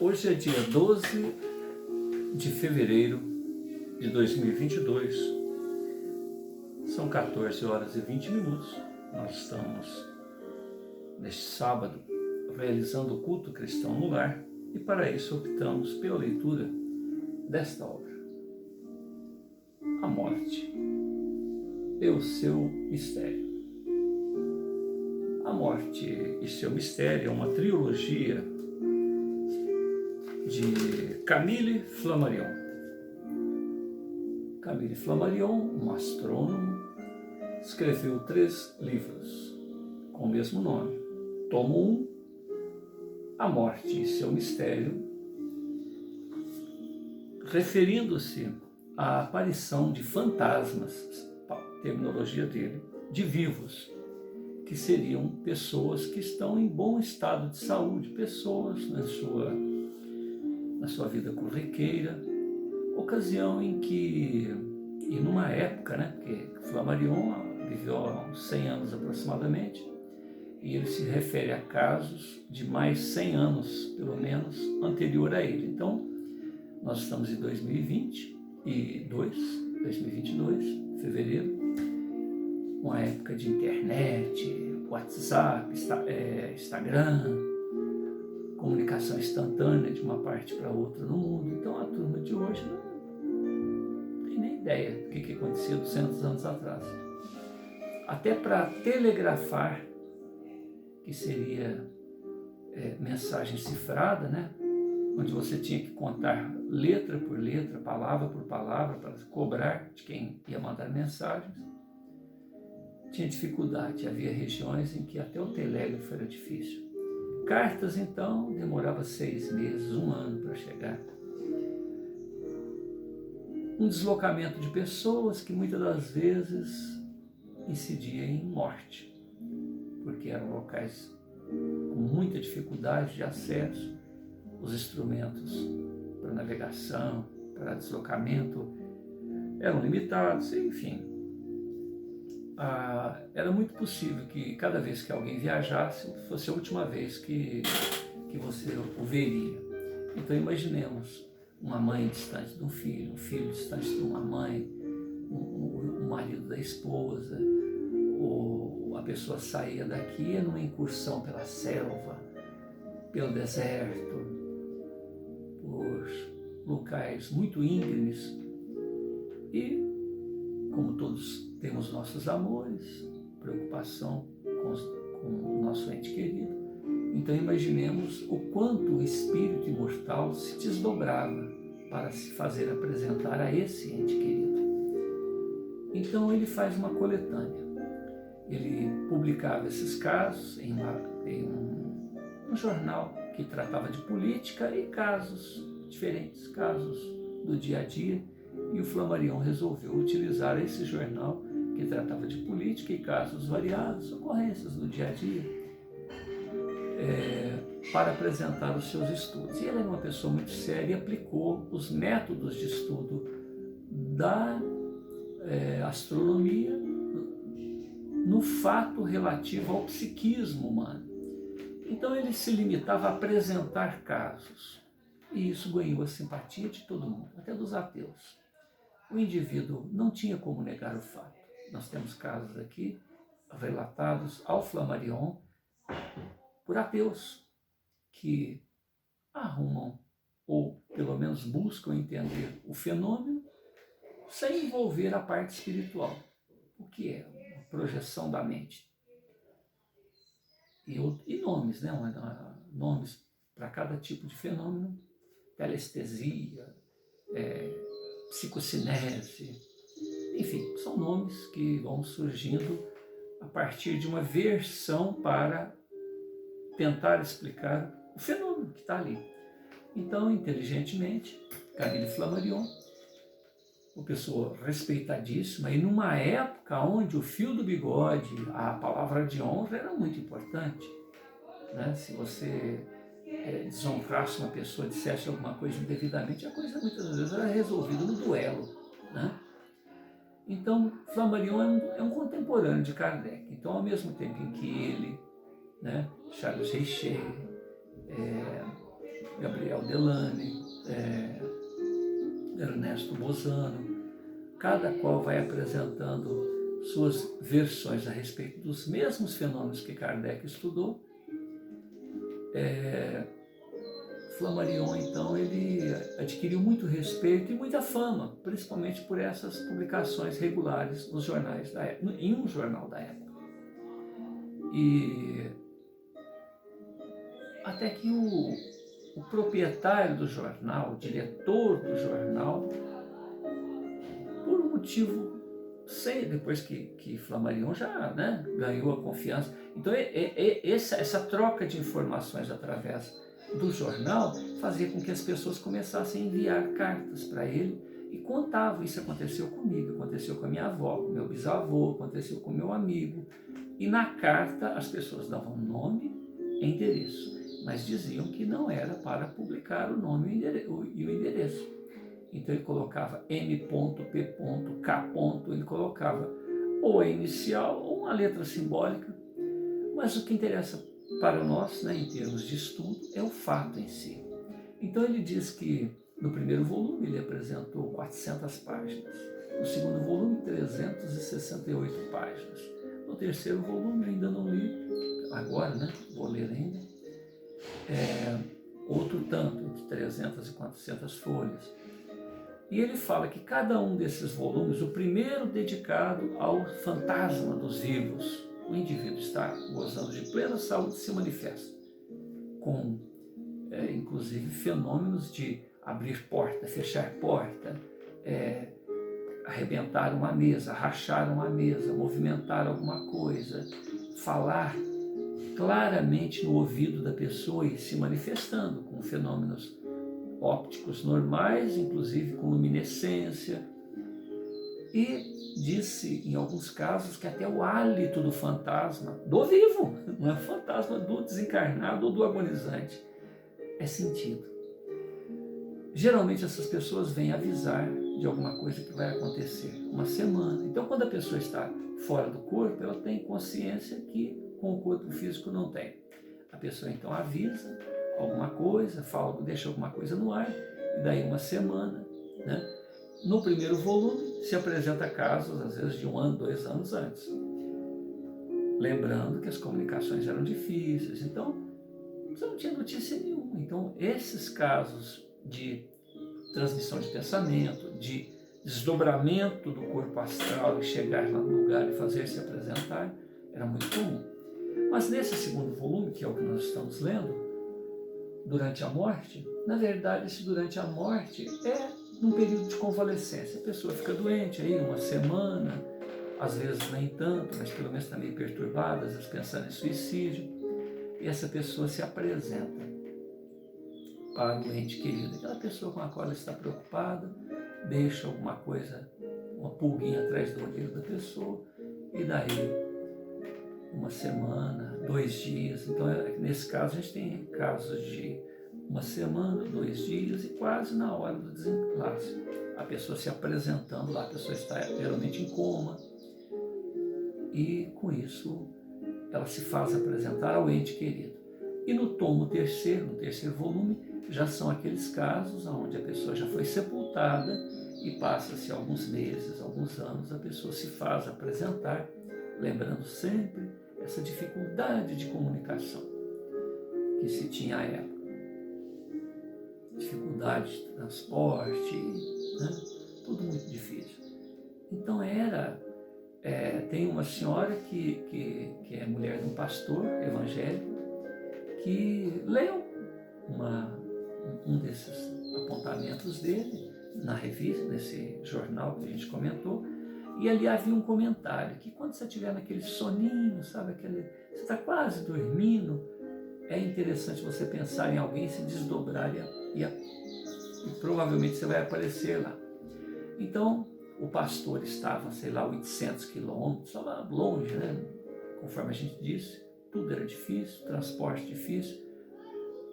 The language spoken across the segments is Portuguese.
Hoje é dia 12 de fevereiro de 2022, são 14 horas e 20 minutos. Nós estamos, neste sábado, realizando o culto cristão no lar e para isso optamos pela leitura desta obra, A Morte e o seu Mistério. A Morte e seu Mistério é uma trilogia de Camille Flammarion. Camille Flammarion, um astrônomo, escreveu 3 livros com o mesmo nome. Tomo 1, A Morte e seu Mistério, referindo-se à aparição de fantasmas, terminologia dele, de vivos, que seriam pessoas que estão em bom estado de saúde, pessoas na sua vida corriqueira, ocasião em que, e numa época, porque Flammarion viveu há uns 100 anos aproximadamente, e ele se refere a casos de mais 100 anos, pelo menos, anterior a ele. Então, nós estamos em 2022, fevereiro, uma época de internet, WhatsApp, Instagram, comunicação instantânea de uma parte para outra no mundo. Então a turma de hoje não tem nem ideia do que acontecia 200 anos atrás. Até para telegrafar, que seria mensagem cifrada, onde você tinha que contar letra por letra, palavra por palavra, para cobrar de quem ia mandar mensagens, tinha dificuldade. Havia regiões em que até o telégrafo era difícil. Cartas, então, demorava 6 meses, 1 ano para chegar. Um deslocamento de pessoas que muitas das vezes incidia em morte, porque eram locais com muita dificuldade de acesso, os instrumentos para navegação, para deslocamento eram limitados, enfim. Era muito possível que cada vez que alguém viajasse fosse a última vez que você o veria. Então imaginemos uma mãe distante de um filho distante de uma mãe, o marido da esposa, ou a pessoa saía daqui numa incursão pela selva, pelo deserto, por locais muito íngremes e, como todos temos nossos amores, preocupação com o nosso ente querido. Então imaginemos o quanto o espírito imortal se desdobrava para se fazer apresentar a esse ente querido. Então ele faz uma coletânea. Ele publicava esses casos em um jornal que tratava de política e casos diferentes, casos do dia a dia. E o Flammarion resolveu utilizar esse jornal que tratava de política e casos variados, ocorrências do dia a dia, para apresentar os seus estudos. E ele era uma pessoa muito séria e aplicou os métodos de estudo da astronomia no fato relativo ao psiquismo humano. Então ele se limitava a apresentar casos, e isso ganhou a simpatia de todo mundo, até dos ateus. O indivíduo não tinha como negar o fato. Nós temos casos aqui relatados ao Flammarion por ateus que arrumam, ou pelo menos buscam entender o fenômeno sem envolver a parte espiritual. O que é uma projeção da mente? E nomes, nomes para cada tipo de fenômeno: telestesia, psicocinese, enfim, são nomes que vão surgindo a partir de uma versão para tentar explicar o fenômeno que está ali. Então, inteligentemente, Camille Flammarion, uma pessoa respeitadíssima, e numa época onde o fio do bigode, a palavra de honra era muito importante, Se você desonrasse uma pessoa, dissesse alguma coisa indevidamente, a coisa muitas vezes era resolvida no duelo, Então, Flammarion é um contemporâneo de Kardec. Então, ao mesmo tempo em que ele, Charles Richer, Gabriel Delane, Ernesto Bozano, cada qual vai apresentando suas versões a respeito dos mesmos fenômenos que Kardec estudou. Flammarion, então, ele adquiriu muito respeito e muita fama, principalmente por essas publicações regulares nos jornais da época, em um jornal da época. E até que o proprietário do jornal, o diretor do jornal, por um motivo, depois que Flammarion já, né, ganhou a confiança. Então, essa troca de informações através do jornal fazia com que as pessoas começassem a enviar cartas para ele e contavam. Isso aconteceu comigo, aconteceu com a minha avó, com meu bisavô, aconteceu com meu amigo. E na carta as pessoas davam nome e endereço, mas diziam que não era para publicar o nome e o endereço. Então ele colocava M.P.K. Ele colocava ou a inicial ou uma letra simbólica. Mas o que interessa para nós, né, em termos de estudo, é o fato em si. Então ele diz que no primeiro volume ele apresentou 400 páginas, no segundo volume 368 páginas, no terceiro volume eu ainda não li, agora, né, vou ler ainda, outro tanto, entre 300 e 400 folhas. E ele fala que cada um desses volumes, o primeiro dedicado ao fantasma dos vivos, o indivíduo está gozando de plena saúde, se manifesta com, inclusive, fenômenos de abrir porta, fechar porta, arrebentar uma mesa, rachar uma mesa, movimentar alguma coisa, falar claramente no ouvido da pessoa e se manifestando com fenômenos ópticos normais, inclusive com luminescência. E disse, em alguns casos, que até o hálito do fantasma, do vivo, não é o fantasma do desencarnado ou do agonizante, é sentido. Geralmente essas pessoas vêm avisar de alguma coisa que vai acontecer uma semana. Então, quando a pessoa está fora do corpo, ela tem consciência que com o corpo físico não tem. A pessoa então avisa alguma coisa, fala, deixa alguma coisa no ar, e daí uma semana, né? No primeiro volume se apresenta casos, às vezes de 1 ano, 2 anos antes. Lembrando que as comunicações eram difíceis, então você não tinha notícia nenhuma. Então esses casos de transmissão de pensamento, de desdobramento do corpo astral e chegar lá no lugar e fazer-se apresentar, era muito comum. Mas nesse segundo volume, que é o que nós estamos lendo, durante a morte, na verdade, esse durante a morte é num período de convalescência. A pessoa fica doente aí 1 semana, às vezes nem tanto, mas pelo menos está meio perturbada, às vezes pensando em suicídio, e essa pessoa se apresenta para o ente querido, aquela pessoa com a qual ela está preocupada, deixa alguma coisa, uma pulguinha atrás do olho da pessoa, e daí 1 semana, 2 dias. Então, nesse caso, a gente tem casos de 1 semana, 2 dias e quase na hora do desenlace. A pessoa se apresentando lá, a pessoa está geralmente em coma e, com isso, ela se faz apresentar ao ente querido. E no tomo terceiro, no terceiro volume, já são aqueles casos onde a pessoa já foi sepultada e passa-se alguns meses, alguns anos, a pessoa se faz apresentar, lembrando sempre essa dificuldade de comunicação que se tinha à época. Dificuldade de transporte, né? Tudo muito difícil. Então tem uma senhora que é mulher de um pastor evangélico que leu um desses apontamentos dele na revista, nesse jornal que a gente comentou, e ali havia um comentário que quando você estiver naquele soninho, sabe, você está quase dormindo, é interessante você pensar em alguém, se desdobrar e provavelmente você vai aparecer lá. Então, o pastor estava, sei lá, 800 quilômetros, estava longe, né? Conforme a gente disse, tudo era difícil, transporte difícil.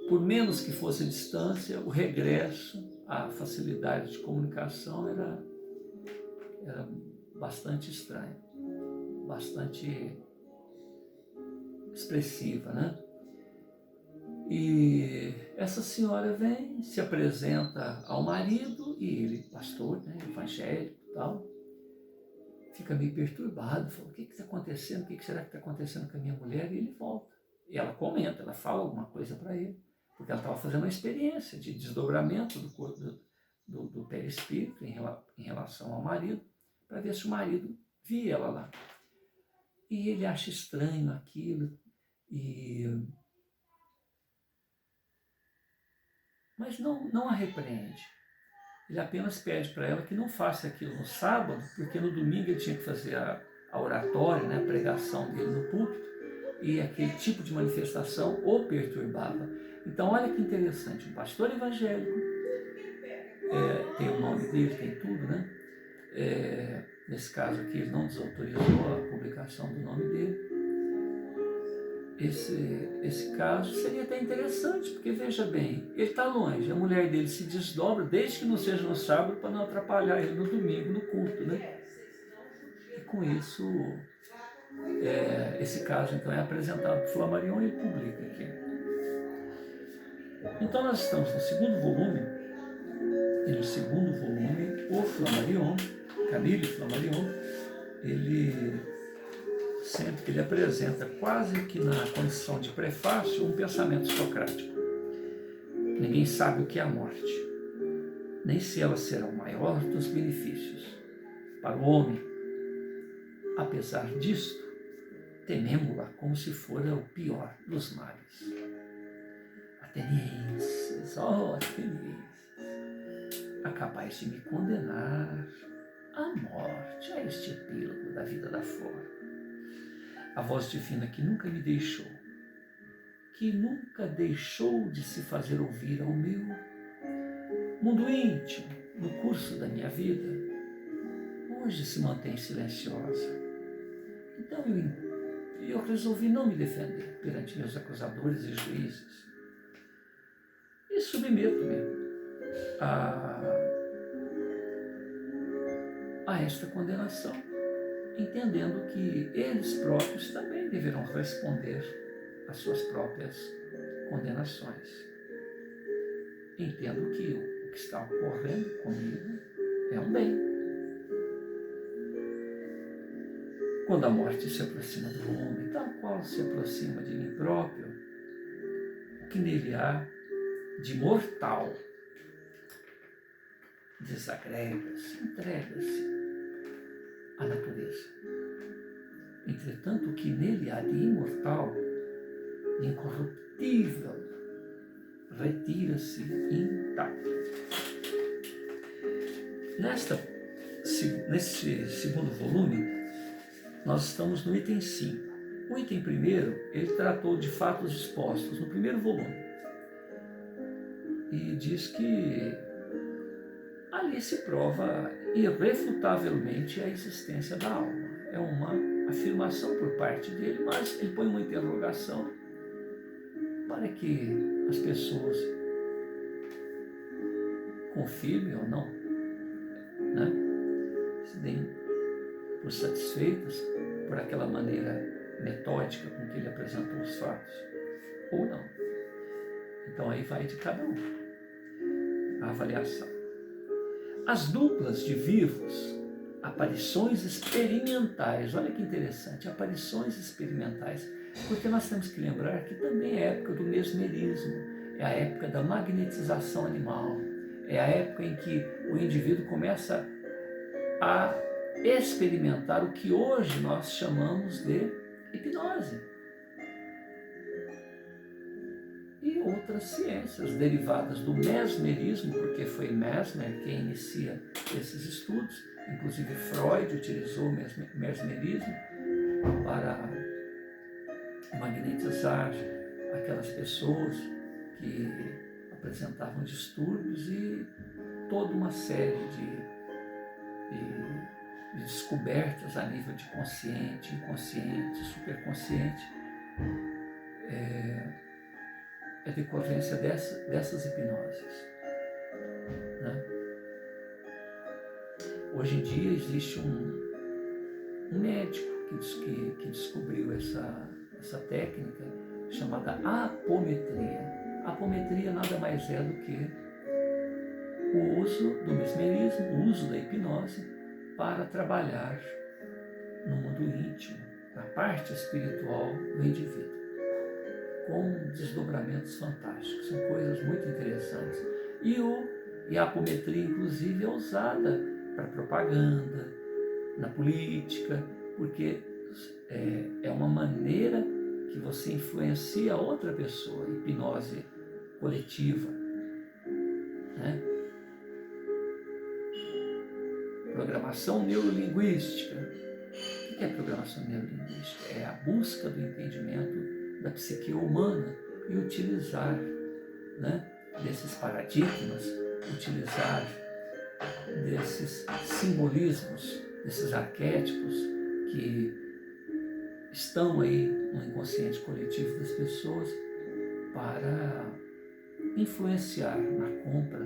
Por menos que fosse a distância, o regresso, a facilidade de comunicação era bastante estranha, bastante expressiva, né? E essa senhora vem, se apresenta ao marido e ele, pastor, né, evangélico e tal, fica meio perturbado, fala, o que está acontecendo? O que será que está acontecendo com a minha mulher? E ele volta. E ela comenta, ela fala alguma coisa para ele, porque ela estava fazendo uma experiência de desdobramento do corpo do perispírito em relação ao marido, para ver se o marido via ela lá. E ele acha estranho aquilo, mas não a repreende. Ele apenas pede para ela que não faça aquilo no sábado, porque no domingo ele tinha que fazer a oratória, né, a pregação dele no púlpito, e aquele tipo de manifestação o perturbava. Então, olha que interessante, um pastor evangélico, tem o nome dele, tem tudo, né? Nesse caso aqui, ele não desautorizou a publicação do nome dele. Esse caso seria até interessante, porque veja bem, ele está longe, a mulher dele se desdobra, desde que não seja no sábado, para não atrapalhar ele no domingo, no culto, né? E com isso, esse caso então é apresentado por Flammarion e ele publica aqui. Então nós estamos no segundo volume, e no segundo volume, o Flammarion, Camille Flammarion, ele apresenta quase que na condição de prefácio um pensamento socrático. Ninguém sabe o que é a morte, nem se ela será o maior dos benefícios para o homem. Apesar disto, tememo-la como se fora o pior dos males. Atenienses, atenienses, acabais de me condenar à morte, a este epílogo da vida da fora. A voz divina que nunca me deixou, que nunca deixou de se fazer ouvir ao meu mundo íntimo, no curso da minha vida, hoje se mantém silenciosa. Então eu resolvi não me defender perante meus acusadores e juízes e submeto-me a esta condenação, entendendo que eles próprios também deverão responder às suas próprias condenações. Entendo que o que está ocorrendo comigo é um bem. Quando a morte se aproxima do homem, tal qual se aproxima de mim próprio, o que nele há de mortal desagrega-se, entrega-se à natureza. Entretanto, o que nele há de imortal, de incorruptível, retira-se intacto. Nesse segundo volume, nós estamos no item 5. O item primeiro, ele tratou de fatos expostos no primeiro volume. E diz que ali se prova irrefutavelmente a existência da alma. É uma afirmação por parte dele, mas ele põe uma interrogação para que as pessoas confirmem ou não, né? Se deem por satisfeitas por aquela maneira metódica com que ele apresentou os fatos, ou não. Então aí vai de cada um a avaliação. As duplas de vivos, aparições experimentais, olha que interessante, aparições experimentais, porque nós temos que lembrar que também é a época do mesmerismo, é a época da magnetização animal, é a época em que o indivíduo começa a experimentar o que hoje nós chamamos de hipnose. E outras ciências derivadas do mesmerismo, porque foi Mesmer quem inicia esses estudos, inclusive Freud utilizou o mesmerismo para magnetizar aquelas pessoas que apresentavam distúrbios e toda uma série de descobertas a nível de consciente, inconsciente, superconsciente, é decorrência dessas hipnoses, né? Hoje em dia existe um médico que descobriu essa técnica chamada apometria. Apometria nada mais é do que o uso do mesmerismo, o uso da hipnose para trabalhar no mundo íntimo, na parte espiritual do indivíduo, com desdobramentos fantásticos, são coisas muito interessantes. E a apometria, inclusive, é usada para propaganda, na política, porque é uma maneira que você influencia outra pessoa, hipnose coletiva, né? Programação neurolinguística. O que é programação neurolinguística? É a busca do entendimento da psique humana e utilizar, né, desses paradigmas, utilizar desses simbolismos, desses arquétipos que estão aí no inconsciente coletivo das pessoas para influenciar na compra,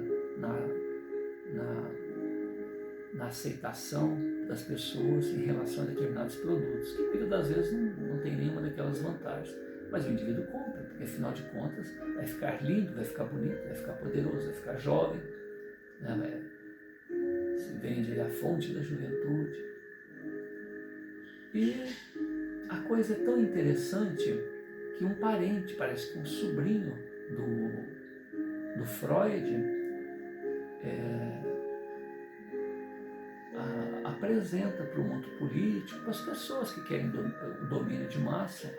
na aceitação das pessoas em relação a determinados produtos, que muitas das vezes não tem nenhuma daquelas vantagens. Mas o indivíduo compra, porque afinal de contas vai ficar lindo, vai ficar bonito, vai ficar poderoso, vai ficar jovem, né? Se vende a fonte da juventude. E a coisa é tão interessante que um parente, parece que um sobrinho do Freud, apresenta para o mundo político, para as pessoas que querem o domínio de massa,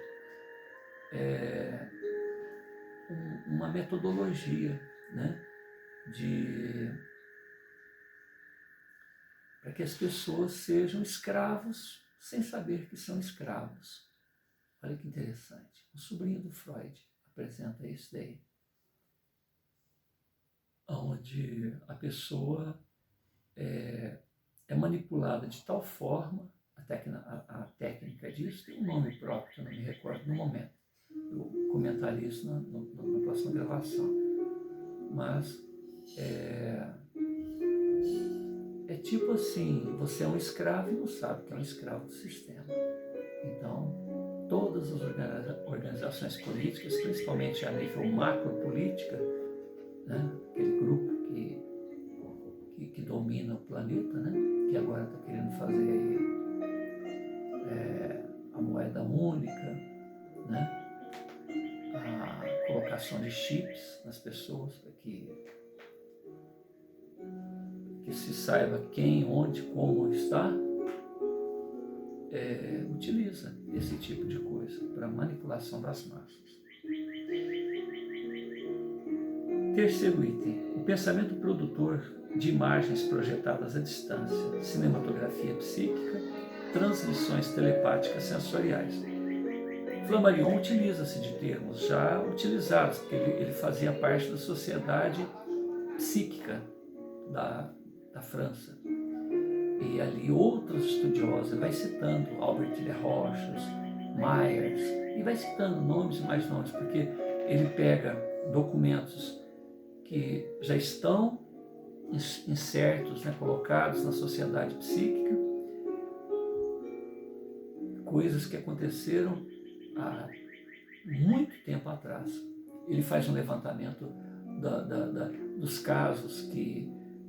uma metodologia, né, para que as pessoas sejam escravos sem saber que são escravos. Olha que interessante. O sobrinho do Freud apresenta isso daí, onde a pessoa é manipulada de tal forma, a técnica disso tem um nome próprio, que eu não me recordo no momento. Eu comentaria isso na próxima gravação. Mas é tipo assim, você é um escravo e não sabe que é um escravo do sistema. Então, todas as organizações políticas, principalmente a nível macropolítica, né, aquele grupo que domina o planeta, né, que agora está querendo fazer aí, a moeda única, né, a colocação de chips nas pessoas para que se saiba quem, onde, como está, utiliza esse tipo de coisa para manipulação das massas. Terceiro item, o pensamento produtor de imagens projetadas à distância, cinematografia psíquica, transmissões telepáticas sensoriais. Flammarion utiliza-se de termos já utilizados, porque ele fazia parte da sociedade psíquica da França. E ali outros estudiosos, vai citando Albert de Rochas, Myers, e vai citando nomes e mais nomes, porque ele pega documentos que já estão insertos, né, colocados na sociedade psíquica, coisas que aconteceram há muito tempo atrás. Ele faz um levantamento dos casos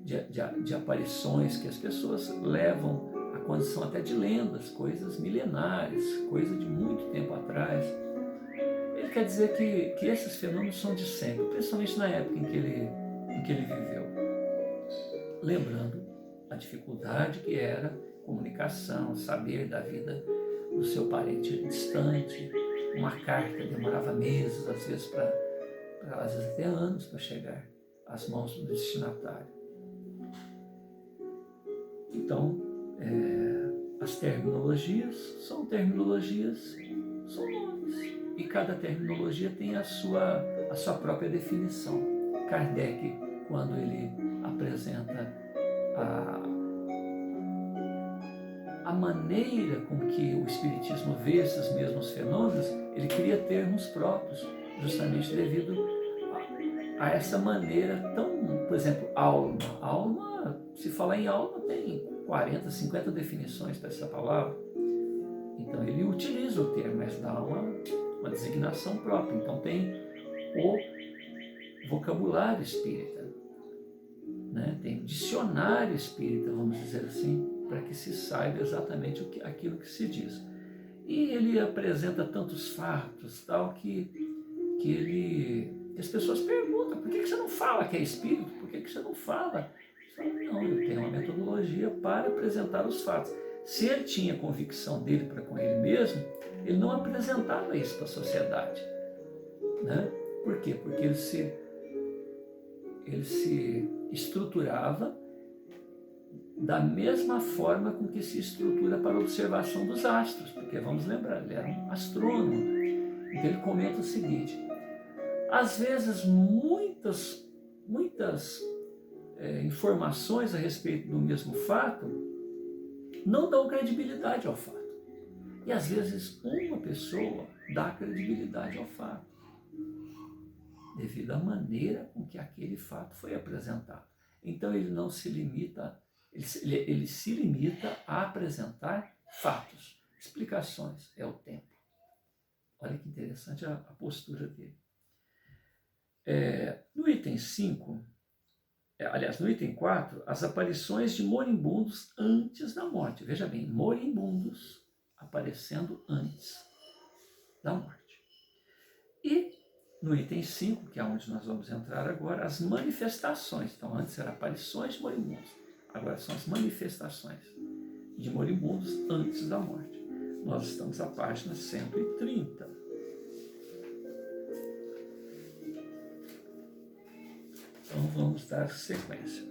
de aparições que as pessoas levam à condição até de lendas, coisas milenares, coisa de muito tempo atrás. Ele quer dizer que esses fenômenos são de sempre, principalmente na época em que ele viveu. Lembrando a dificuldade que era comunicação, saber da vida do seu parente distante. Uma carta demorava meses, às vezes até anos para chegar às mãos do destinatário. Então, as terminologias são nomes, e cada terminologia tem a sua própria definição. Kardec, quando ele apresenta a maneira com que o Espiritismo vê esses mesmos fenômenos, ele cria termos próprios, justamente devido a essa maneira tão, por exemplo, alma. Alma, se falar em alma, tem 40, 50 definições para essa palavra. Então ele utiliza o termo, mas dá uma designação própria. Então tem o vocabulário espírita, né? Tem o dicionário espírita, vamos dizer assim, para que se saiba exatamente aquilo que se diz. E ele apresenta tantos fatos, tal, que as pessoas perguntam: por que você não fala que é espírito? Por que você não fala? Não, eu tenho uma metodologia para apresentar os fatos. Se ele tinha convicção dele para com ele mesmo, ele não apresentava isso para a sociedade, né? Por quê? Porque ele se estruturava da mesma forma com que se estrutura para a observação dos astros, porque vamos lembrar, ele era um astrônomo. Então ele comenta o seguinte: às vezes muitas informações a respeito do mesmo fato não dão credibilidade ao fato. E às vezes uma pessoa dá credibilidade ao fato, devido à maneira com que aquele fato foi apresentado. Então ele não se limita, ele se limita a apresentar fatos, explicações, é o tempo. Olha que interessante a postura dele. No item 5, aliás, no item 4, as aparições de moribundos antes da morte. Veja bem, moribundos aparecendo antes da morte. E no item 5, que é onde nós vamos entrar agora, as manifestações. Então, antes eram aparições de moribundos, agora são as manifestações de moribundos antes da morte. Nós estamos à página 130. Então vamos dar sequência.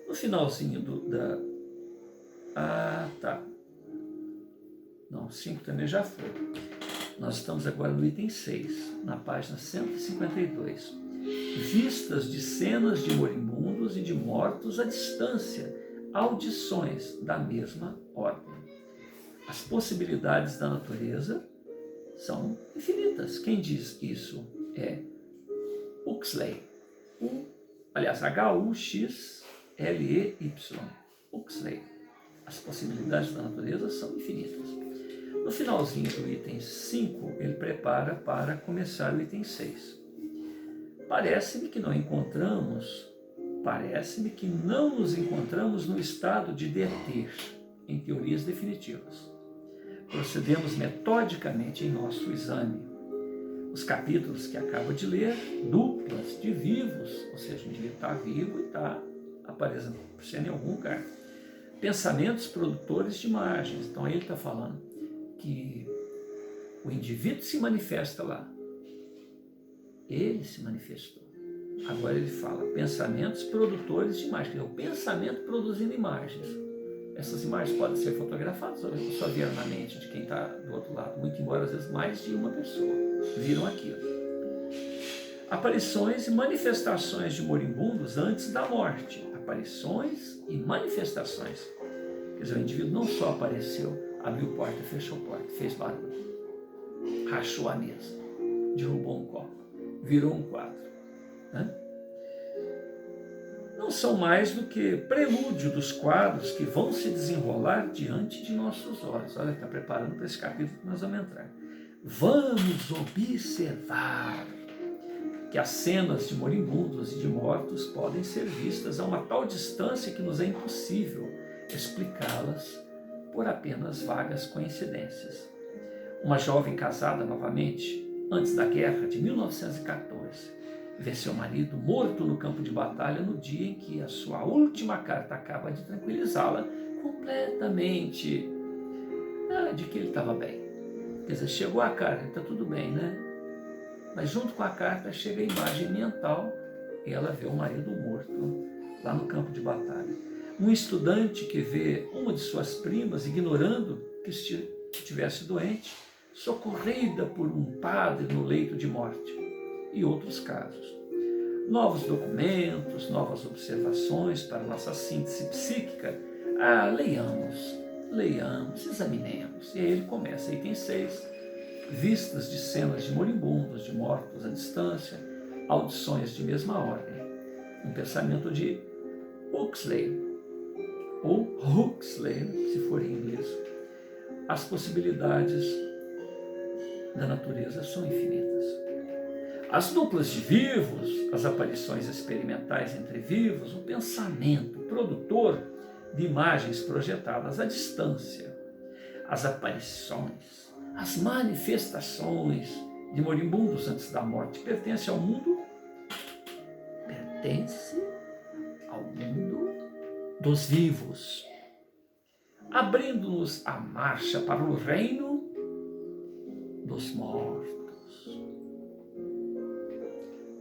No finalzinho Não, 5 também já foi. Nós estamos agora no item 6, na página 152. Vistas de cenas de moribundos e de mortos à distância, audições da mesma ordem. As possibilidades da natureza são infinitas. Quem diz isso é Huxley. Huxley. Huxley. As possibilidades da natureza são infinitas. No finalzinho do item 5, ele prepara para começar o item 6. Parece-me que não nos encontramos no estado de deter em teorias definitivas. Procedemos metodicamente em nosso exame. Os capítulos que acabo de ler, duplas de vivos, ou seja, um indivíduo está vivo e está aparecendo em algum lugar. Pensamentos produtores de imagens. Então ele está falando que o indivíduo se manifesta lá. Ele se manifestou. Agora ele fala pensamentos produtores de imagens. O pensamento produzindo imagens. Essas imagens podem ser fotografadas ou só vieram na mente de quem está do outro lado, muito embora às vezes mais de uma pessoa viram aquilo. Aparições e manifestações de moribundos antes da morte. Aparições e manifestações. Quer dizer, o indivíduo não só apareceu, abriu porta, fechou porta, fez barulho, rachou a mesa, derrubou um copo, virou um quadro, né? Não são mais do que prelúdio dos quadros que vão se desenrolar diante de nossos olhos. Olha, está preparando para esse capítulo que nós vamos entrar. Vamos observar que as cenas de moribundos e de mortos podem ser vistas a uma tal distância que nos é impossível explicá-las por apenas vagas coincidências. Uma jovem casada novamente, antes da guerra de 1914, vê seu marido morto no campo de batalha no dia em que a sua última carta acaba de tranquilizá-la completamente de que ele estava bem. Quer dizer, chegou a carta, está tudo bem, né? Mas junto com a carta chega a imagem mental e ela vê o marido morto lá no campo de batalha. Um estudante que vê uma de suas primas, ignorando que estivesse doente, socorrida por um padre no leito de morte. E outros casos. Novos documentos, novas observações para nossa síntese psíquica. Leiamos, examinemos. E aí ele começa, item 6, vistas de cenas de moribundos, de mortos à distância, audições de mesma ordem. Um pensamento de Huxley, ou Huxley, se for em inglês. As possibilidades da natureza são infinitas. As duplas de vivos, as aparições experimentais entre vivos, o pensamento produtor de imagens projetadas à distância, as aparições, as manifestações de moribundos antes da morte pertencem ao mundo dos vivos, abrindo-nos a marcha para o reino dos mortos.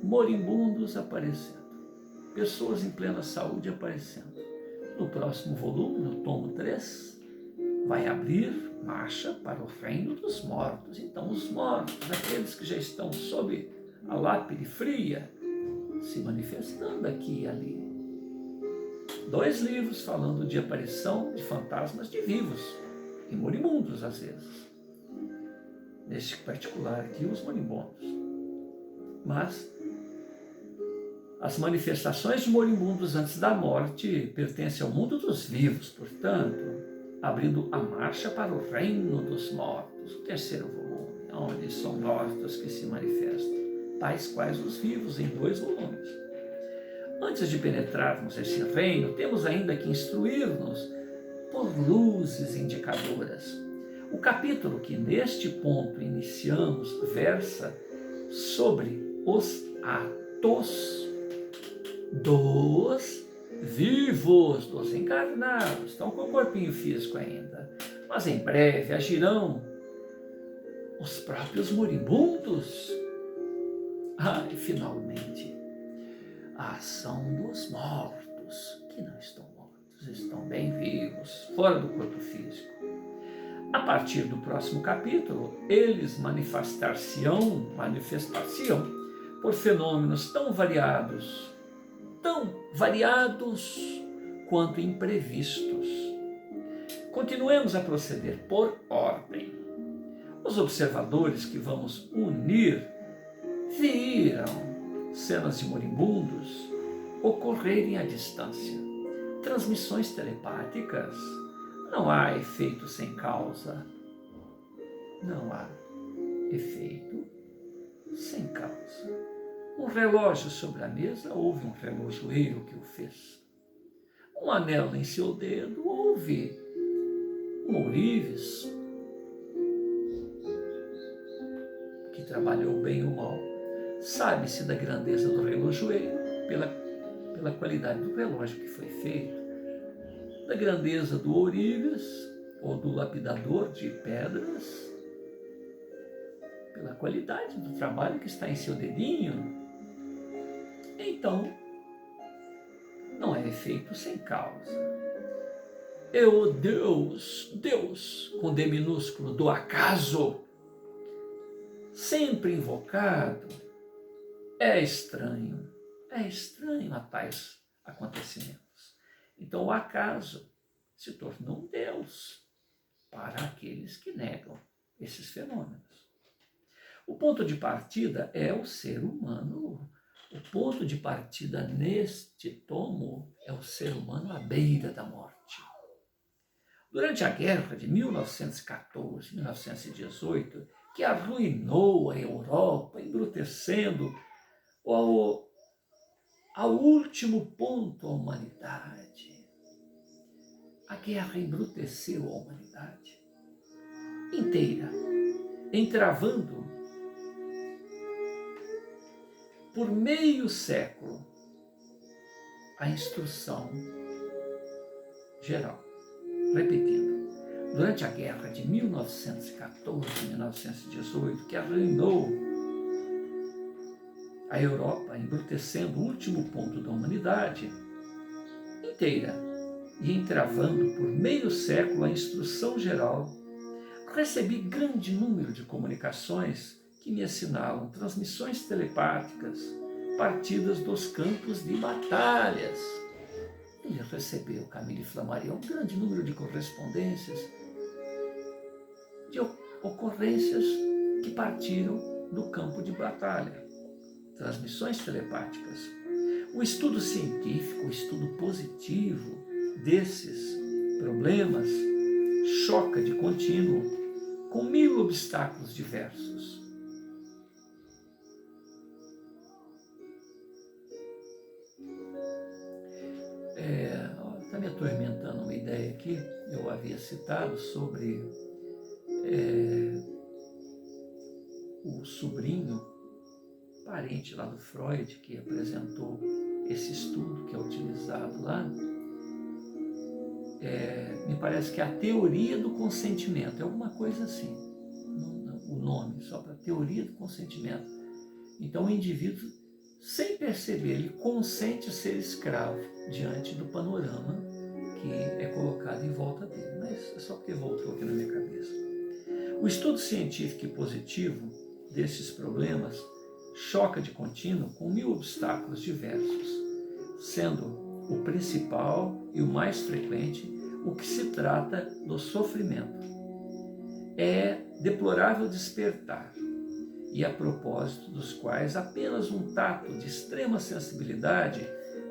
Moribundos aparecendo, pessoas em plena saúde aparecendo. No próximo volume, no tomo 3, vai abrir marcha para o reino dos mortos. Então, os mortos, aqueles que já estão sob a lápide fria, se manifestando aqui e ali. 2 livros falando de aparição de fantasmas de vivos e moribundos, às vezes. Neste particular aqui, os moribundos. Mas as manifestações de moribundos antes da morte pertencem ao mundo dos vivos, portanto, abrindo a marcha para o reino dos mortos, o 3º volume, onde são mortos que se manifestam, tais quais os vivos, em 2 volumes. Antes de penetrarmos esse reino, temos ainda que instruir-nos por luzes indicadoras. O capítulo que neste ponto iniciamos versa sobre os atos dos vivos, dos encarnados, estão com o corpinho físico ainda, mas em breve agirão os próprios moribundos. E finalmente, a ação dos mortos, que não estão mortos, estão bem vivos, fora do corpo físico. A partir do próximo capítulo, eles manifestar-se-ão por fenômenos tão variados quanto imprevistos. Continuemos a proceder por ordem. Os observadores que vamos unir viram cenas de moribundos ocorrerem à distância. Transmissões telepáticas. Não há efeito sem causa. Não há efeito sem causa. Um relógio sobre a mesa, houve um relojoeiro que o fez. Um anel em seu dedo, houve um ourives que trabalhou bem ou mal. Sabe-se da grandeza do relojoeiro pela qualidade do relógio que foi feito, da grandeza do ourives ou do lapidador de pedras, pela qualidade do trabalho que está em seu dedinho. Então, não é efeito sem causa. É o Deus com D minúsculo, do acaso, sempre invocado. É estranho a tais acontecimentos. Então, o acaso se tornou um Deus para aqueles que negam esses fenômenos. O ponto de partida é o ser humano. O ponto de partida neste tomo é o ser humano à beira da morte. Durante a guerra de 1914-1918, que arruinou a Europa, embrutecendo ao último ponto a humanidade, a guerra embruteceu a humanidade inteira, entravando por meio século a instrução geral. Repetindo, durante a guerra de 1914-1918, que arruinou a Europa, embrutecendo o último ponto da humanidade inteira e entravando por meio século a instrução geral, recebi grande número de comunicações que me assinalam transmissões telepáticas partidas dos campos de batalhas. Ele recebeu, Camille Flammarion, um grande número de correspondências, de ocorrências que partiram do campo de batalha. Transmissões telepáticas. O estudo científico, o estudo positivo desses problemas choca de contínuo com 1000 obstáculos diversos. Está me atormentando uma ideia aqui, eu havia citado sobre o sobrinho, parente lá do Freud, que apresentou esse estudo que é utilizado lá. Me parece que é a teoria do consentimento, é alguma coisa assim, o nome, só para teoria do consentimento. Então o indivíduo, sem perceber, ele consente ser escravo diante do panorama que é colocado em volta dele. Mas é só porque voltou aqui na minha cabeça. O estudo científico e positivo desses problemas choca de contínuo com 1000 obstáculos diversos, sendo o principal e o mais frequente o que se trata do sofrimento. É deplorável despertar, e a propósito dos quais apenas um tato de extrema sensibilidade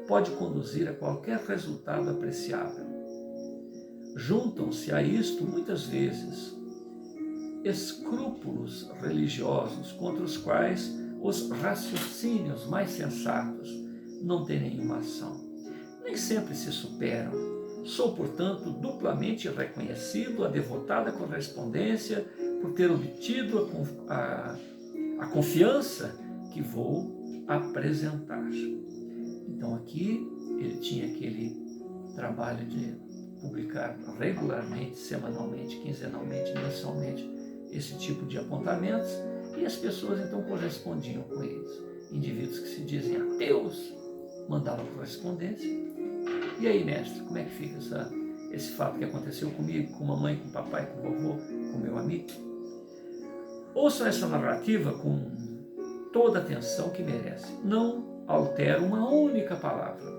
pode conduzir a qualquer resultado apreciável. Juntam-se a isto, muitas vezes, escrúpulos religiosos contra os quais os raciocínios mais sensatos não têm nenhuma ação. Nem sempre se superam. Sou, portanto, duplamente reconhecido a devotada correspondência por ter obtido a confiança que vou apresentar. Então aqui ele tinha aquele trabalho de publicar regularmente, semanalmente, quinzenalmente, mensalmente, esse tipo de apontamentos, e as pessoas então correspondiam com eles. Indivíduos que se dizem ateus mandavam correspondência. E aí, mestre, como é que fica esse fato que aconteceu comigo, com mamãe, com papai, com vovô, com meu amigo? Ouçam essa narrativa com toda a atenção que merece. Não altero uma única palavra.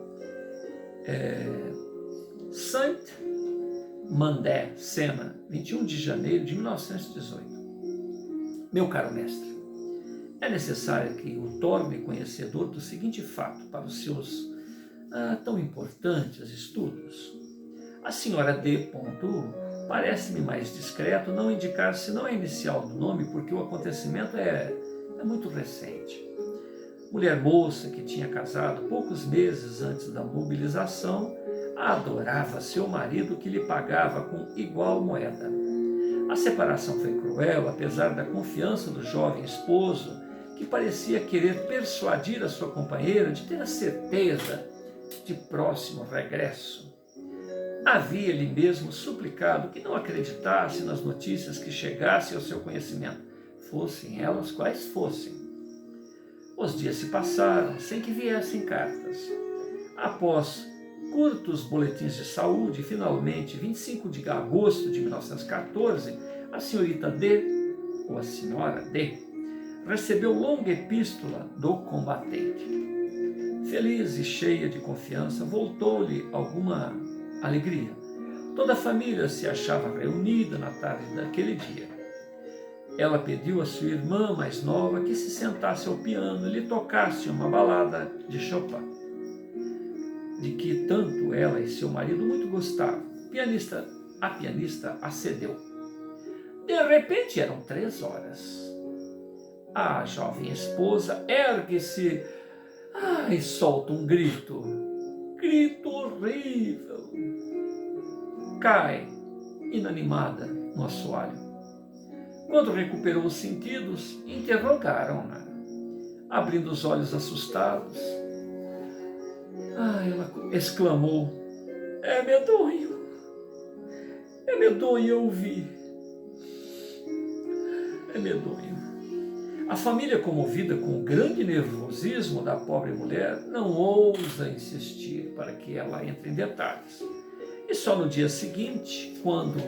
Saint-Mandé, Sena, 21 de janeiro de 1918. Meu caro mestre, é necessário que o torne conhecedor do seguinte fato para os seus tão importantes estudos. A senhora D. parece-me mais discreto não indicar senão a inicial do nome, porque o acontecimento é muito recente. Mulher moça que tinha casado poucos meses antes da mobilização, adorava seu marido que lhe pagava com igual moeda. A separação foi cruel, apesar da confiança do jovem esposo, que parecia querer persuadir a sua companheira de ter a certeza de próximo regresso. Havia-lhe mesmo suplicado que não acreditasse nas notícias que chegassem ao seu conhecimento, fossem elas quais fossem. Os dias se passaram sem que viessem cartas. Após curtos boletins de saúde, finalmente, 25 de agosto de 1914, a senhorita D, ou a senhora D, recebeu longa epístola do combatente. Feliz e cheia de confiança, voltou-lhe alguma alegria. Toda a família se achava reunida na tarde daquele dia. Ela pediu à sua irmã mais nova que se sentasse ao piano e lhe tocasse uma balada de Chopin, de que tanto ela e seu marido muito gostavam. A pianista acedeu. De repente eram 3 horas. A jovem esposa ergue-se e solta um grito. Grito horrível. Cai, inanimada, no assoalho. Quando recuperou os sentidos, interrogaram-na. Abrindo os olhos assustados, ela exclamou: é medonho ouvir. É medonho. A família, comovida com o grande nervosismo da pobre mulher, não ousa insistir para que ela entre em detalhes. E só no dia seguinte, quando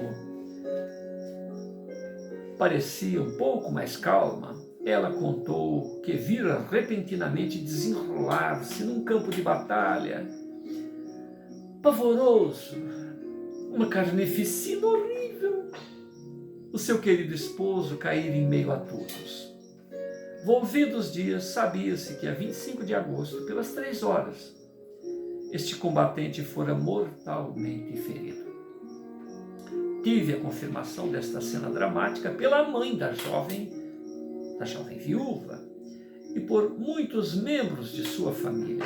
parecia um pouco mais calma, ela contou que vira repentinamente desenrolar-se num campo de batalha pavoroso, uma carnificina horrível, o seu querido esposo cair em meio a todos. Volvidos dias, sabia-se que a 25 de agosto, pelas 3 horas, este combatente fora mortalmente ferido. tive a confirmação desta cena dramática pela mãe da jovem viúva e por muitos membros de sua família.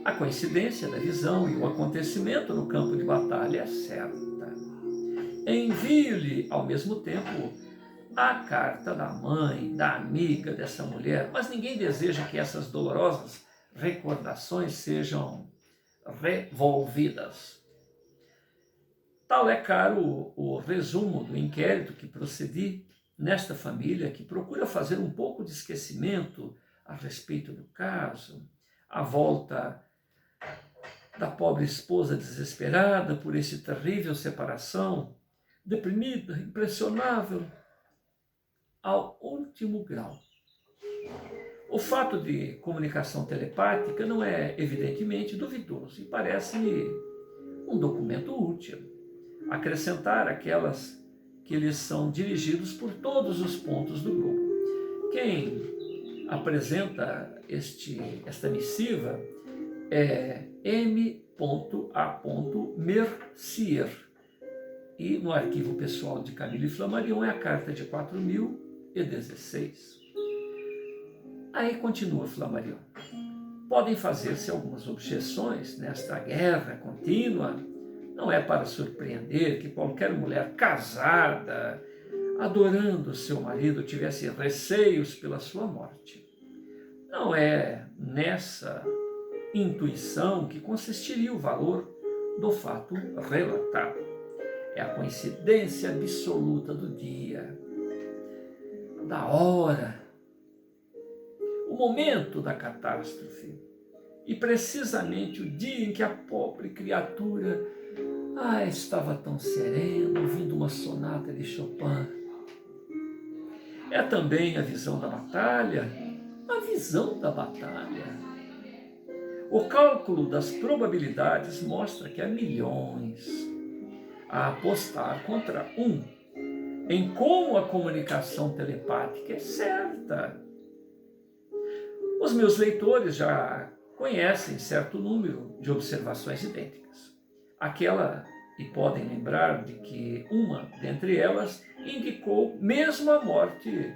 A coincidência da visão e o acontecimento no campo de batalha é certa. Envio-lhe, ao mesmo tempo, a carta da mãe, da amiga dessa mulher, mas ninguém deseja que essas dolorosas recordações sejam revolvidas. Tal é, caro, o resumo do inquérito que procedi nesta família, que procura fazer um pouco de esquecimento a respeito do caso, a volta da pobre esposa desesperada por esse terrível separação, deprimida, impressionável, ao último grau. O fato de comunicação telepática não é, evidentemente, duvidoso e parece-me um documento útil. Acrescentar aquelas que lhes são dirigidos por todos os pontos do globo. Quem apresenta esta missiva é M.A. Mercier, e no arquivo pessoal de Camille Flammarion é a carta de 4016. Aí continua Flammarion. Podem fazer-se algumas objeções nesta guerra contínua. Não é para surpreender que qualquer mulher casada, adorando seu marido, tivesse receios pela sua morte. Não é nessa intuição que consistiria o valor do fato relatado. É a coincidência absoluta do dia, da hora, o momento da catástrofe e precisamente o dia em que a pobre criatura estava tão serena, ouvindo uma sonata de Chopin. É também a visão da batalha, O cálculo das probabilidades mostra que há milhões a apostar contra um em como a comunicação telepática é certa. Os meus leitores já conhecem certo número de observações idênticas. E podem lembrar de que uma dentre elas indicou mesmo a morte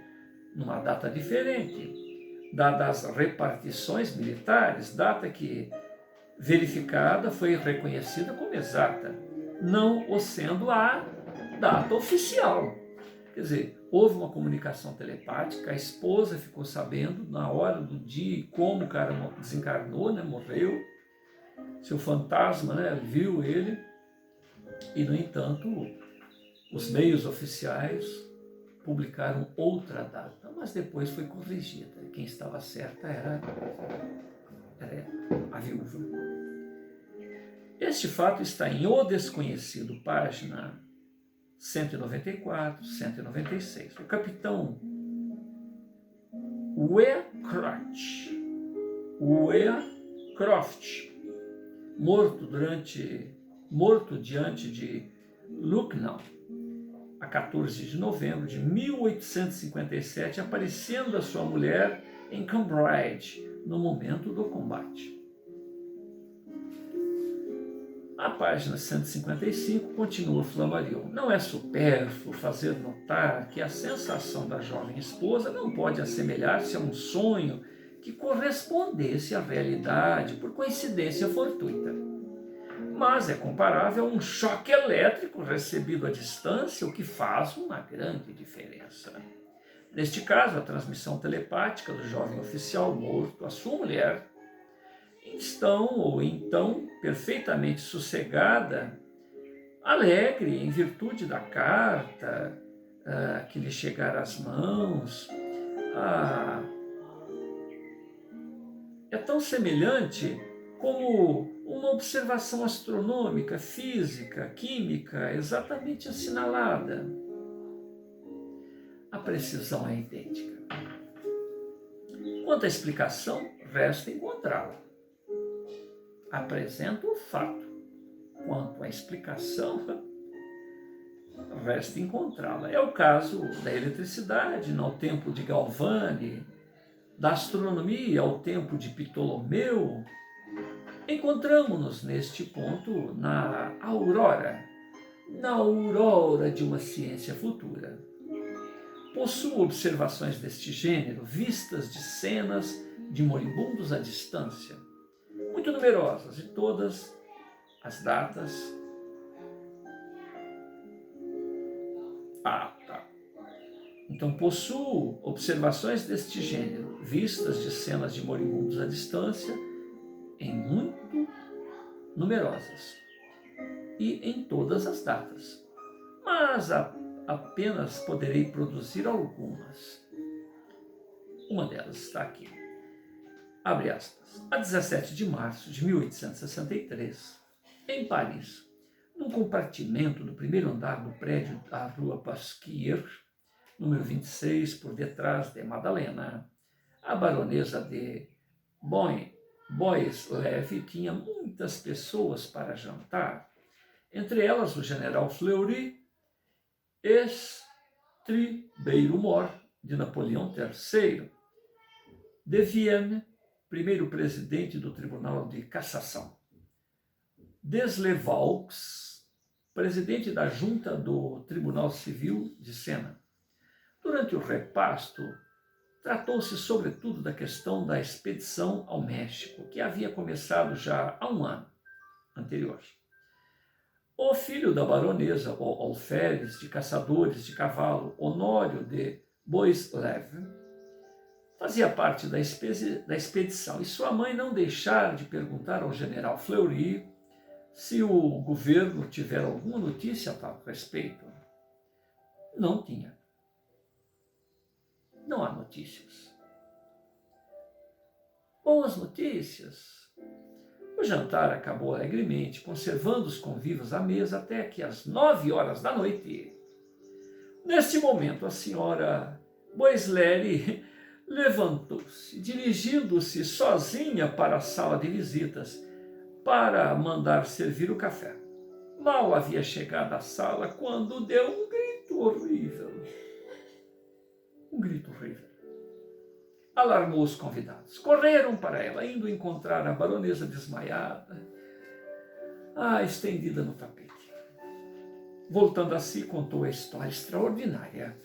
numa data diferente, dadas as repartições militares, data que, verificada, foi reconhecida como exata, não o sendo a data oficial. Quer dizer, houve uma comunicação telepática, a esposa ficou sabendo na hora do dia e como o cara desencarnou, morreu, seu fantasma viu ele, e, no entanto, os meios oficiais publicaram outra data, mas depois foi corrigida. Quem estava certa era a viúva. Este fato está em O Desconhecido, página 194, 196. O capitão Wheatcroft, morto diante de Lucknow, a 14 de novembro de 1857, aparecendo a sua mulher em Cambridge no momento do combate. A página 155 continua Flammarion. Não é supérfluo fazer notar que a sensação da jovem esposa não pode assemelhar-se a um sonho que correspondesse à realidade por coincidência fortuita, mas é comparável a um choque elétrico recebido à distância, o que faz uma grande diferença. Neste caso, a transmissão telepática do jovem oficial morto à sua mulher, então perfeitamente sossegada, alegre em virtude da carta que lhe chegara às mãos, é tão semelhante como uma observação astronômica, física, química, exatamente assinalada. A precisão é idêntica. Quanto à explicação, resta encontrá-la. Apresento o fato. Quanto à explicação, resta encontrá-la. É o caso da eletricidade, ao tempo de Galvani, da astronomia ao tempo de Ptolomeu. Encontramos-nos neste ponto na aurora, na aurora de uma ciência futura. Possuo observações deste gênero, vistas de cenas de moribundos à distância, muito numerosas, e todas as datas. Tá. Então, possuo observações deste gênero, vistas de cenas de moribundos à distância, em muito numerosas e em todas as datas. Mas apenas poderei produzir algumas. Uma delas está aqui. Abre aspas. A 17 de março de 1863, em Paris, num compartimento do primeiro andar do prédio da Rua Pasquier, número 26, por detrás de Madalena, a baronesa de Boisseleve tinha muitas pessoas para jantar, entre elas o general Fleury, ex-tribeiro-mor de Napoleão III, de Vienne, primeiro presidente do Tribunal de Cassação, Deslevaux, presidente da Junta do Tribunal Civil de Sena. Durante o repasto, tratou-se sobretudo da questão da expedição ao México, que havia começado já há um ano anterior. O filho da baronesa, o alferes de caçadores de cavalo, Honório de Boisseleve, fazia parte da expedição, e sua mãe não deixara de perguntar ao general Fleury se o governo tivera alguma notícia a tal respeito. Não tinha. Não há notícias. Boas notícias. O jantar acabou alegremente, conservando os convívios à mesa até que às 9 horas da noite. Neste momento, a senhora Boisseleve levantou-se, dirigindo-se sozinha para a sala de visitas para mandar servir o café. Mal havia chegado à sala quando deu um grito horrível. Um grito horrível. Alarmou os convidados. Correram para ela, indo encontrar a baronesa desmaiada, estendida no tapete. Voltando a si, contou a história extraordinária.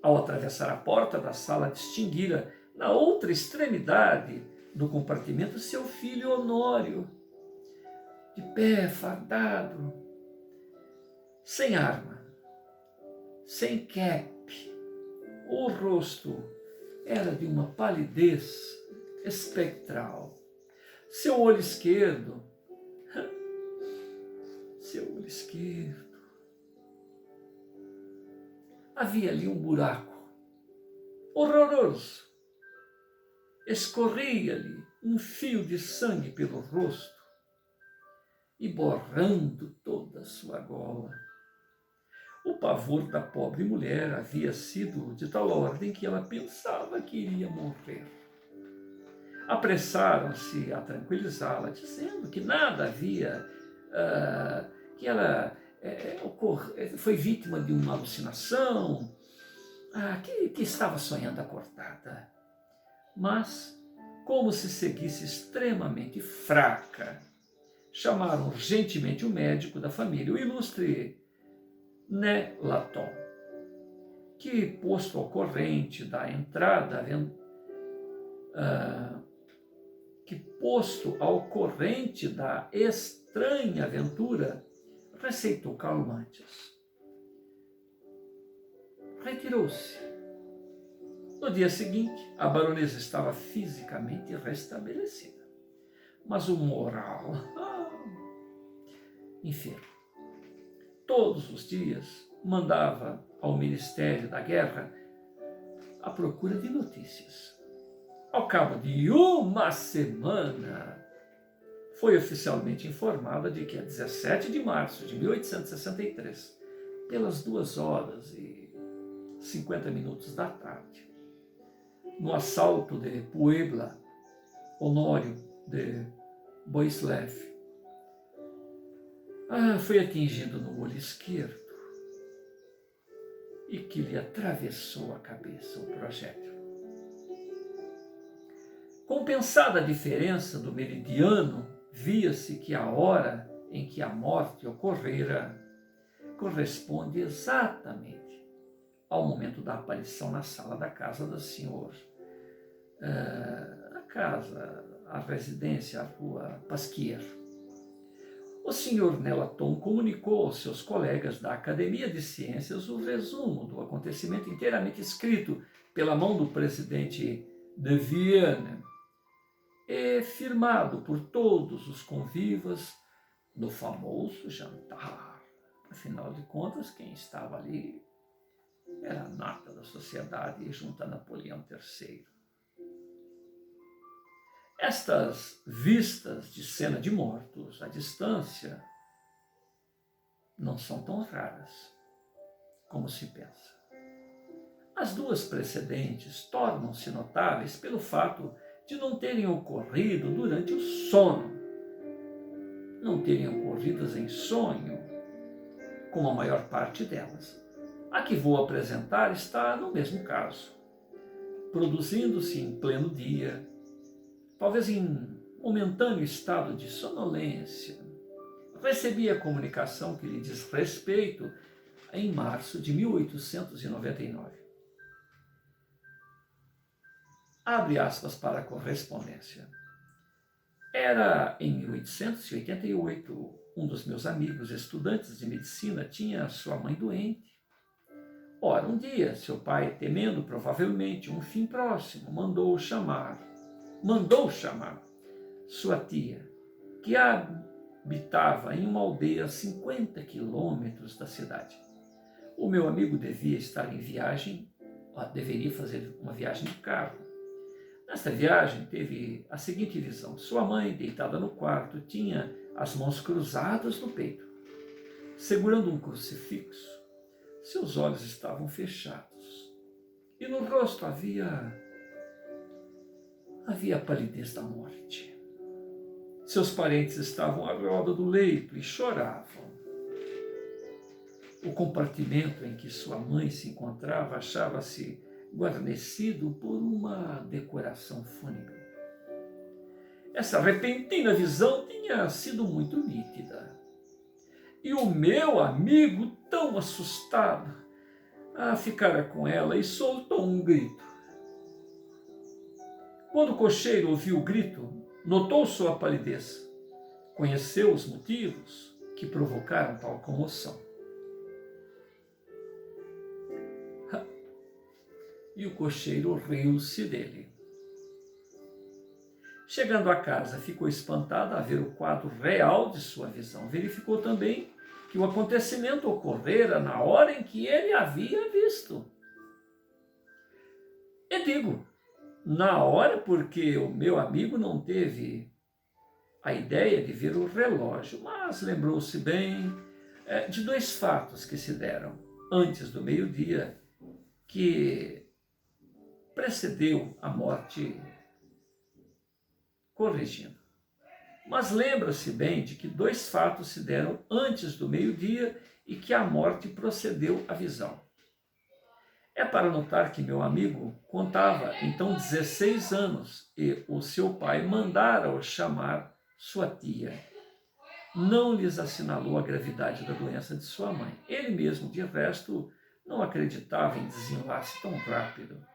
Ao atravessar a porta da sala, distinguira na outra extremidade do compartimento seu filho Honório, de pé, fardado, sem arma, sem cap. O rosto era de uma palidez espectral. Seu olho esquerdo, havia ali um buraco horroroso. Escorria-lhe um fio de sangue pelo rosto e borrando toda a sua gola. O pavor da pobre mulher havia sido de tal ordem que ela pensava que iria morrer. Apressaram-se a tranquilizá-la, dizendo que nada havia, que ela foi vítima de uma alucinação, que estava sonhando acordada. Mas, como se seguisse extremamente fraca, chamaram urgentemente o médico da família, o ilustre Nelaton, que, posto ao corrente da estranha aventura, receitou calmantes. Retirou-se. No dia seguinte, a baronesa estava fisicamente restabelecida, mas o moral, enfermo. Todos os dias mandava ao Ministério da Guerra à procura de notícias. Ao cabo de uma semana, foi oficialmente informada de que a 17 de março de 1863, pelas 2h50 da tarde, no assalto de Puebla, Honório de Boisseleve foi atingido no olho esquerdo e que lhe atravessou a cabeça o projétil. Compensada a diferença do meridiano, via-se que a hora em que a morte ocorrera corresponde exatamente ao momento da aparição na sala da casa do senhor. A residência, a rua Pasquier. O senhor Nelaton comunicou aos seus colegas da Academia de Ciências o resumo do acontecimento inteiramente escrito pela mão do presidente de Vienne e firmado por todos os convivas do famoso jantar. Afinal de contas, quem estava ali era a nata da sociedade junto a Napoleão III. Estas vistas de cena de mortos à distância não são tão raras como se pensa. As duas precedentes tornam-se notáveis pelo fato de não terem ocorrido durante o sono, não terem ocorrido em sonho, como a maior parte delas. A que vou apresentar está no mesmo caso, produzindo-se em pleno dia, talvez em momentâneo estado de sonolência. Recebi a comunicação que lhe diz respeito em março de 1899. Abre aspas para a correspondência. Era em 1888, um dos meus amigos estudantes de medicina tinha sua mãe doente. Ora, um dia, seu pai, temendo provavelmente um fim próximo, mandou chamar sua tia, que habitava em uma aldeia a 50 quilômetros da cidade. O meu amigo deveria fazer uma viagem de carro. Nesta viagem, teve a seguinte visão. Sua mãe, deitada no quarto, tinha as mãos cruzadas no peito, segurando um crucifixo. Seus olhos estavam fechados e no rosto havia a palidez da morte. Seus parentes estavam à roda do leito e choravam. O compartimento em que sua mãe se encontrava achava-se guarnecido por uma decoração fúnebre. Essa repentina visão tinha sido muito nítida. E o meu amigo, tão assustado, ficara com ela e soltou um grito. Quando o cocheiro ouviu o grito, notou sua palidez, conheceu os motivos que provocaram tal comoção. E o cocheiro riu-se dele. Chegando a casa, ficou espantado a ver o quadro real de sua visão. Verificou também que o acontecimento ocorrera na hora em que ele havia visto. E digo, na hora, porque o meu amigo não teve a ideia de ver o relógio, mas lembrou-se bem de dois fatos que se deram antes do meio-dia, que precedeu a morte corrigindo. Mas lembra-se bem de que dois fatos se deram antes do meio-dia e que a morte procedeu à visão. É para notar que meu amigo contava então 16 anos e o seu pai mandara-o chamar sua tia. Não lhes assinalou a gravidade da doença de sua mãe. Ele mesmo, de resto, não acreditava em desenlace tão rápido.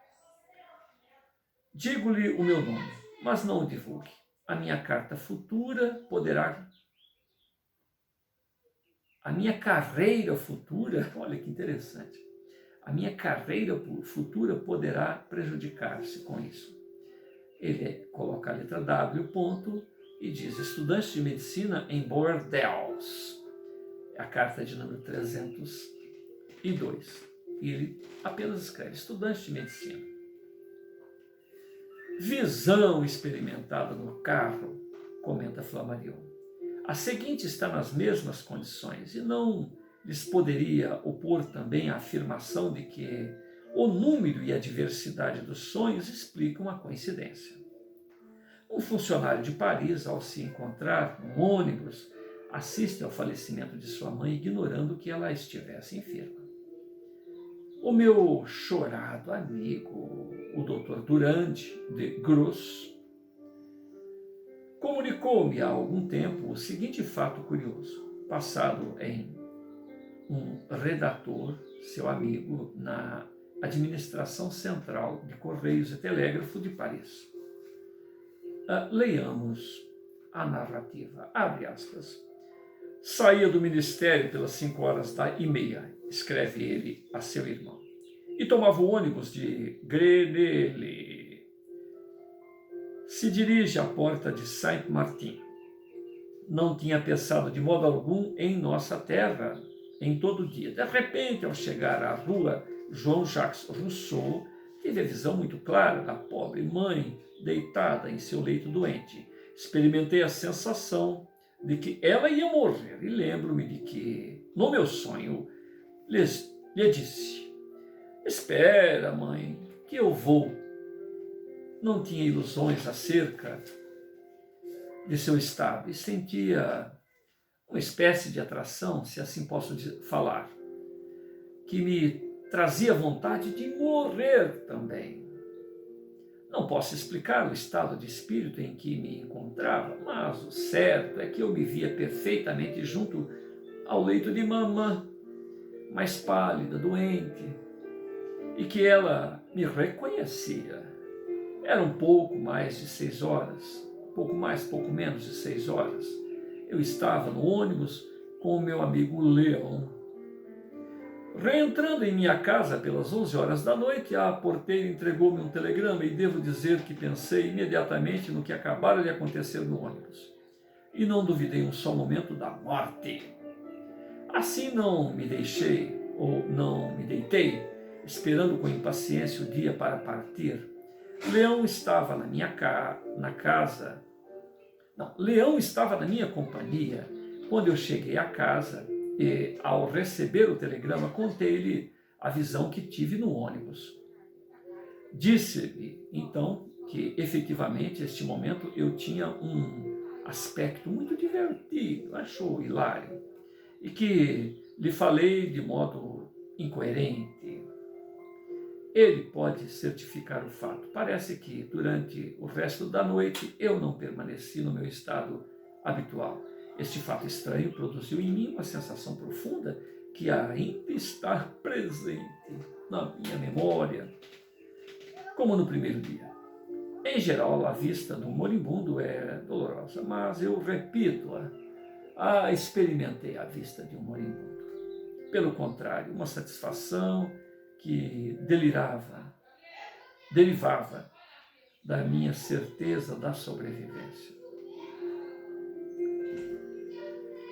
Digo-lhe o meu nome, mas não o divulgue. A minha carreira futura, olha que interessante, a minha carreira futura poderá prejudicar-se com isso. Ele coloca a letra W, ponto, e diz, estudante de medicina em Bordeaux. É a carta de número 302. E ele apenas escreve, estudante de medicina. Visão experimentada no carro, comenta Flammarion. A seguinte está nas mesmas condições e não lhes poderia opor também a afirmação de que o número e a diversidade dos sonhos explicam a coincidência. Um funcionário de Paris, ao se encontrar num ônibus, assiste ao falecimento de sua mãe, ignorando que ela estivesse enferma. O meu chorado amigo, o Dr. Durand de Gross, comunicou-me há algum tempo o seguinte fato curioso. Passado em um redator, seu amigo, na Administração Central de Correios e Telégrafo de Paris. Leiamos a narrativa, abre aspas. Saía do ministério pelas 5h30, escreve ele a seu irmão, e tomava o ônibus de Grenelle. Se dirige à porta de Saint-Martin. Não tinha pensado de modo algum em nossa terra em todo o dia. De repente, ao chegar à rua Jean-Jacques Rousseau, teve a visão muito clara da pobre mãe deitada em seu leito doente. Experimentei a sensação de que ela ia morrer e lembro-me de que, no meu sonho, lhe disse: espera, mãe, que eu vou. Não tinha ilusões acerca de seu estado e sentia uma espécie de atração, se assim posso falar, que me trazia vontade de morrer também. Não posso explicar o estado de espírito em que me encontrava, mas o certo é que eu me via perfeitamente junto ao leito de mamã, mais pálida, doente, e que ela me reconhecia. Era um pouco mais de 6 horas, pouco mais, pouco menos de 6 horas. Eu estava no ônibus com o meu amigo Leon. Reentrando em minha casa pelas 11 horas da noite, a porteira entregou-me um telegrama e devo dizer que pensei imediatamente no que acabara de acontecer no ônibus. E não duvidei um só momento da morte. Assim não me deitei, esperando com impaciência o dia para partir. Leão estava na minha Leão estava na minha companhia quando eu cheguei à casa e, ao receber o telegrama, contei-lhe a visão que tive no ônibus. Disse-lhe, então, que efetivamente, neste momento, eu tinha um aspecto muito divertido, achou hilário, e que lhe falei de modo incoerente. Ele pode certificar o fato. Parece que, durante o resto da noite, eu não permaneci no meu estado habitual. Este fato estranho produziu em mim uma sensação profunda que ainda está presente na minha memória, como no primeiro dia. Em geral, a vista do moribundo é dolorosa, mas eu repito, experimentei a vista de um moribundo. Pelo contrário, uma satisfação que derivava da minha certeza da sobrevivência.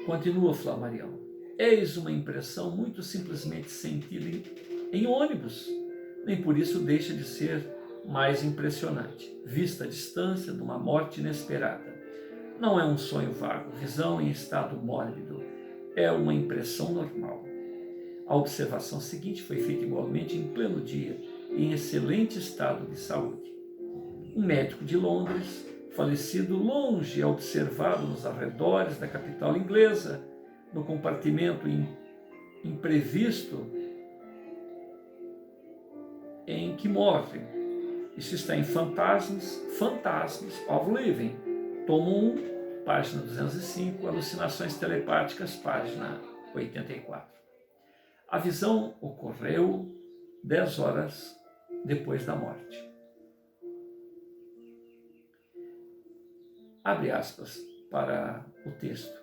Continua Flammarion. Eis uma impressão muito simplesmente sentida em ônibus, nem por isso deixa de ser mais impressionante, vista a distância de uma morte inesperada. Não é um sonho vago, visão em estado mórbido, é uma impressão normal. A observação seguinte foi feita igualmente em pleno dia e em excelente estado de saúde. Um médico de Londres, falecido longe, é observado nos arredores da capital inglesa, no compartimento imprevisto em que morre. Isso está em Phantasms of Living, tomo 1, página 205, Alucinações Telepáticas, página 84. A visão ocorreu 10 horas depois da morte. Abre aspas para o texto.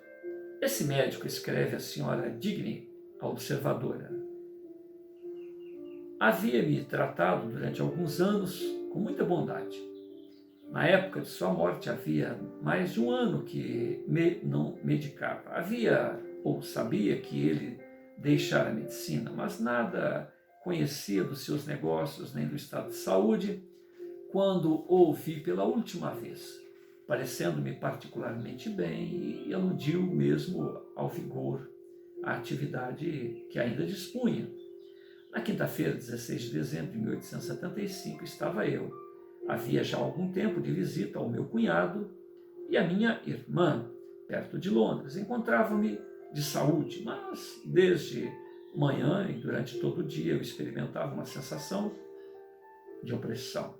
Esse médico, escreve a senhora Digny, a observadora, havia-me tratado durante alguns anos com muita bondade. Na época de sua morte havia mais de um ano que não medicava. Sabia que ele deixara a medicina, mas nada conhecia dos seus negócios nem do estado de saúde quando o ouvi pela última vez, parecendo-me particularmente bem e aludiu mesmo ao vigor, à atividade que ainda dispunha. Na quinta-feira, 16 de dezembro de 1875, estava eu. Havia já algum tempo de visita ao meu cunhado e à minha irmã, perto de Londres. Encontrava-me de saúde, mas desde manhã e durante todo o dia eu experimentava uma sensação de opressão.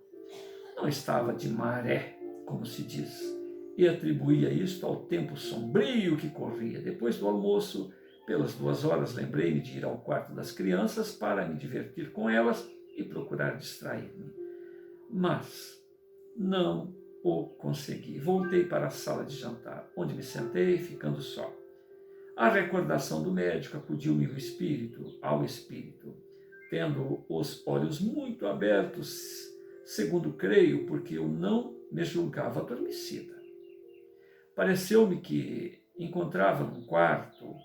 Não estava de maré, como se diz, e atribuía isto ao tempo sombrio que corria. Depois do almoço, Pelas 2 horas lembrei-me de ir ao quarto das crianças para me divertir com elas e procurar distrair-me. Mas não o consegui. Voltei para a sala de jantar, onde me sentei, ficando só. A recordação do médico acudiu-me ao espírito, tendo os olhos muito abertos, segundo creio, porque eu não me julgava adormecida. Pareceu-me que encontrava num quarto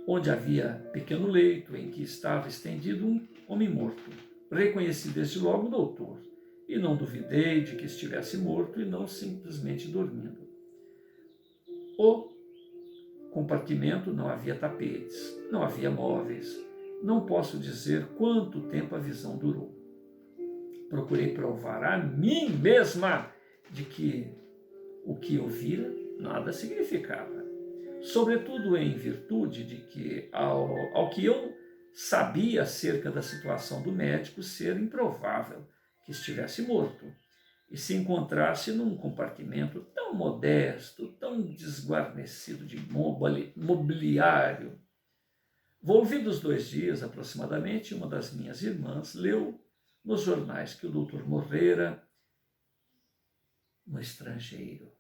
onde havia pequeno leito em que estava estendido um homem morto. Reconheci desde logo o doutor e não duvidei de que estivesse morto e não simplesmente dormindo. O compartimento não havia tapetes, não havia móveis. Não posso dizer quanto tempo a visão durou. Procurei provar a mim mesma de que o que eu vira nada significava. Sobretudo em virtude de que, ao que eu sabia acerca da situação do médico, ser improvável que estivesse morto e se encontrasse num compartimento tão modesto, tão desguarnecido de mobiliário. Volvidos 2 dias aproximadamente, uma das minhas irmãs leu nos jornais que o doutor morrera no estrangeiro,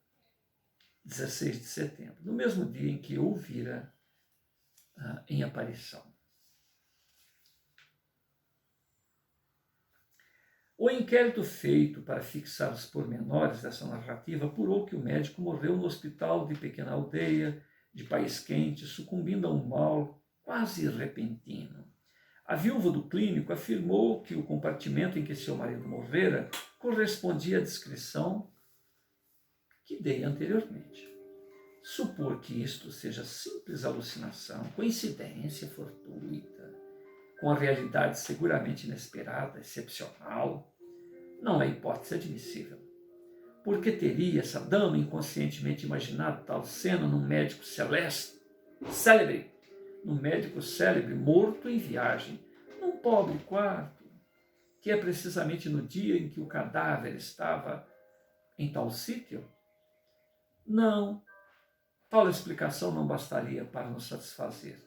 16 de setembro, no mesmo dia em que eu o vira em aparição. O inquérito feito para fixar os pormenores dessa narrativa apurou que o médico morreu no hospital de pequena aldeia, de país quente, sucumbindo a um mal quase repentino. A viúva do clínico afirmou que o compartimento em que seu marido morrera correspondia à descrição que dei anteriormente. Supor que isto seja simples alucinação, coincidência fortuita, com a realidade seguramente inesperada, excepcional, não é hipótese admissível. Por que teria essa dama inconscientemente imaginado tal cena num médico célebre, morto em viagem, num pobre quarto, que é precisamente no dia em que o cadáver estava em tal sítio? Não, tal explicação não bastaria para nos satisfazer.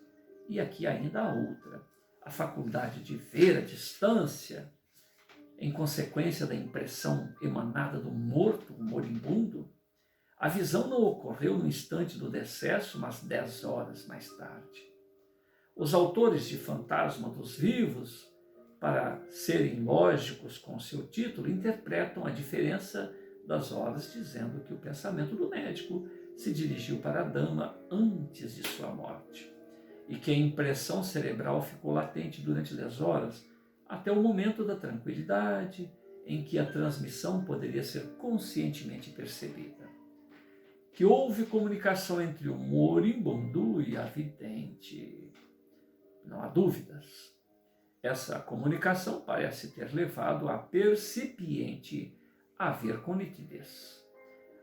E aqui ainda há outra. A faculdade de ver a distância, em consequência da impressão emanada do morto, o moribundo. A visão não ocorreu no instante do decesso, mas 10 horas mais tarde. Os autores de Fantasma dos Vivos, para serem lógicos com seu título, interpretam a diferença das horas, dizendo que o pensamento do médico se dirigiu para a dama antes de sua morte e que a impressão cerebral ficou latente durante 10 horas, até o momento da tranquilidade em que a transmissão poderia ser conscientemente percebida. Que houve comunicação entre o moribundo e a vidente. Não há dúvidas. Essa comunicação parece ter levado a percipiente a ver com nitidez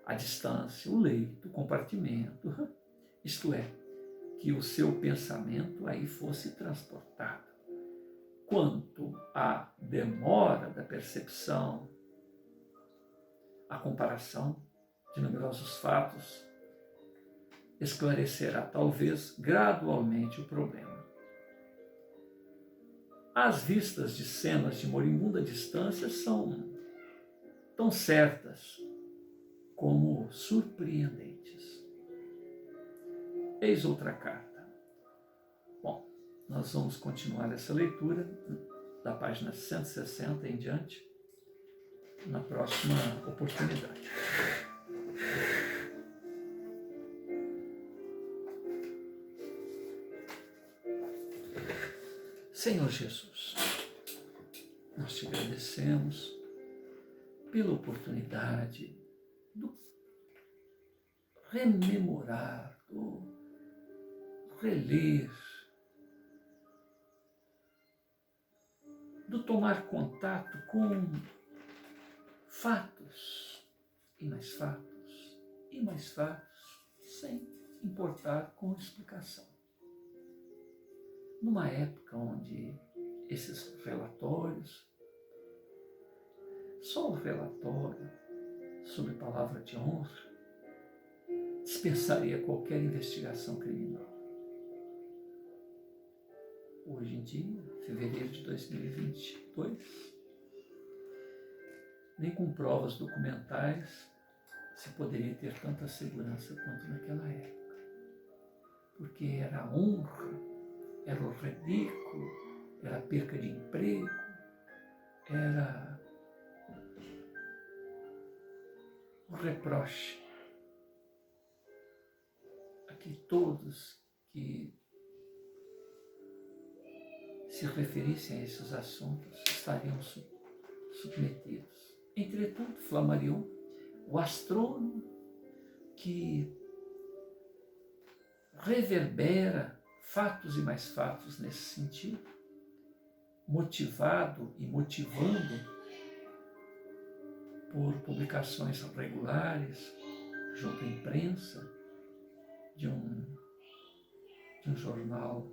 a distância, o leito, o compartimento, isto é, que o seu pensamento aí fosse transportado. Quanto à demora da percepção, a comparação de numerosos fatos esclarecerá talvez gradualmente o problema. As vistas de cenas de moribunda distância são tão certas como surpreendentes. Eis outra carta. Bom, nós vamos continuar essa leitura da página 160 em diante na próxima oportunidade. Senhor Jesus, nós te agradecemos pela oportunidade do rememorar, do reler, do tomar contato com fatos e mais fatos e mais fatos, sem importar com explicação. Numa época onde esses relatórios, só o relatório sobre palavra de honra, dispensaria qualquer investigação criminal. hoje em dia, fevereiro de 2022, nem com provas documentais se poderia ter tanta segurança quanto naquela época. Porque era a honra, era o ridículo, era a perca de emprego, era o reproche a que todos que se referissem a esses assuntos estariam submetidos. Entretanto, Flammarion, o astrônomo que reverbera fatos e mais fatos nesse sentido, motivado e motivando por publicações regulares junto à imprensa de um jornal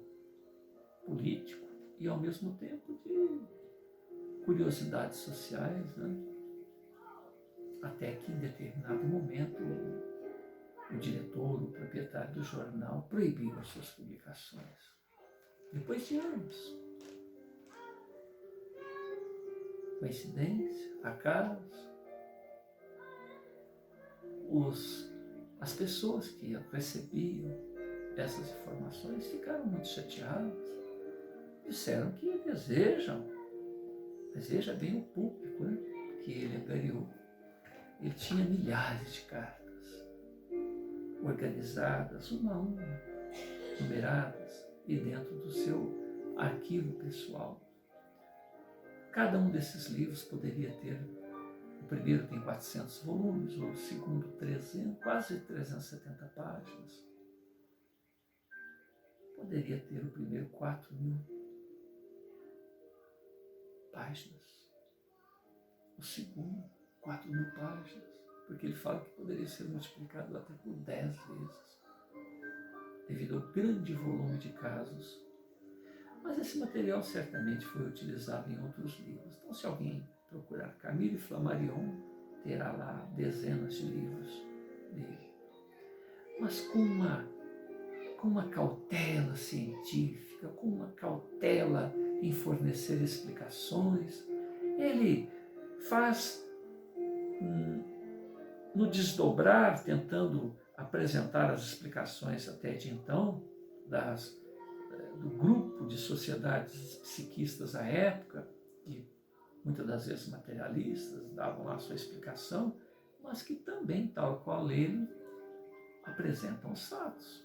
político e, ao mesmo tempo, de curiosidades sociais, né? Até que, em determinado momento, o diretor, o proprietário do jornal, proibiu as suas publicações. Depois de anos. Coincidência? Acaso? As pessoas que recebiam essas informações ficaram muito chateadas. Disseram que deseja bem o público, né? Que ele angariou. Ele tinha milhares de cartas, organizadas, uma a uma, numeradas, e dentro do seu arquivo pessoal. Cada um desses livros poderia ter, o primeiro tem 400 volumes, o segundo 300, quase 370 páginas. Poderia ter o primeiro 4.000 páginas, o segundo 4.000 páginas, porque ele fala que poderia ser multiplicado até por 10 vezes, devido ao grande volume de casos. Mas esse material certamente foi utilizado em outros livros. Então, se alguém procurar Camille Flammarion, terá lá dezenas de livros dele. Mas com uma cautela científica, com uma cautela em fornecer explicações, ele faz no desdobrar, tentando apresentar as explicações até de então, do grupo de sociedades psiquistas à época, que muitas das vezes materialistas davam lá a sua explicação, mas que também, tal qual ele, apresentam os fatos.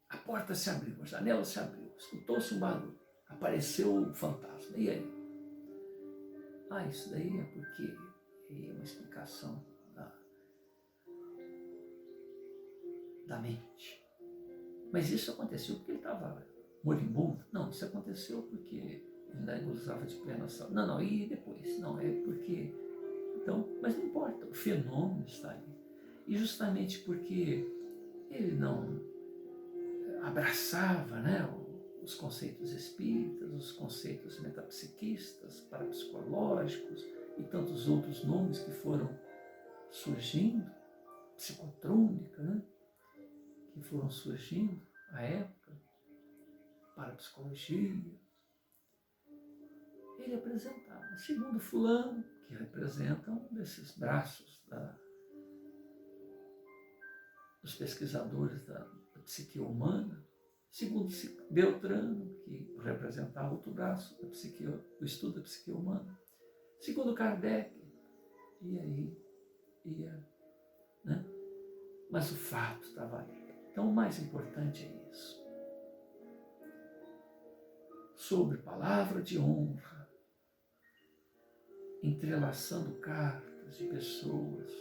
A porta se abriu, a janela se abriu, escutou-se um barulho, apareceu o fantasma. E aí? Isso daí é porque é uma explicação da mente. Mas isso aconteceu porque ele estava moribundo? Não, isso aconteceu porque ele ainda gozava de plena saúde. Não, e depois? Não, é porque... Então, mas não importa, o fenômeno está ali. E justamente porque ele não abraçava, né, os conceitos espíritas, os conceitos metapsiquistas, parapsicológicos e tantos outros nomes que foram surgindo, psicotrônica, né, que foram surgindo à época, parapsicologia. Ele apresentava, segundo fulano, que representa um desses braços dos pesquisadores da psique humana, segundo Beltrano, que representava outro braço do estudo da psique humana, segundo Kardec, e aí ia, né? Mas o fato estava ali. Então o mais importante é isso. Sobre palavra de honra, entrelaçando cartas de pessoas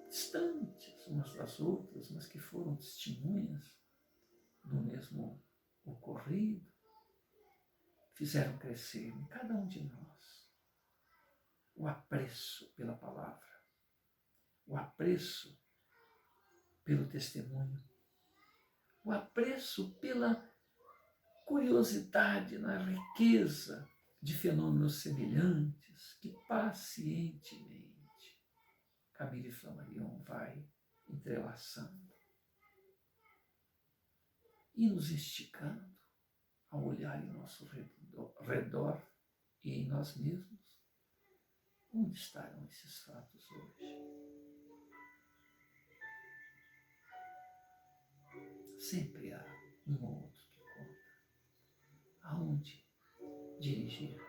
distantes umas das outras, mas que foram testemunhas do mesmo ocorrido, fizeram crescer em cada um de nós o apreço pela palavra, o apreço pelo testemunho, o apreço pela curiosidade na riqueza de fenômenos semelhantes que pacientemente Camille Flammarion vai entrelaçando. e nos instigando a olhar em nosso redor e em nós mesmos. Onde estarão esses fatos hoje? Sempre há um ou outro que conta. Aonde dirigir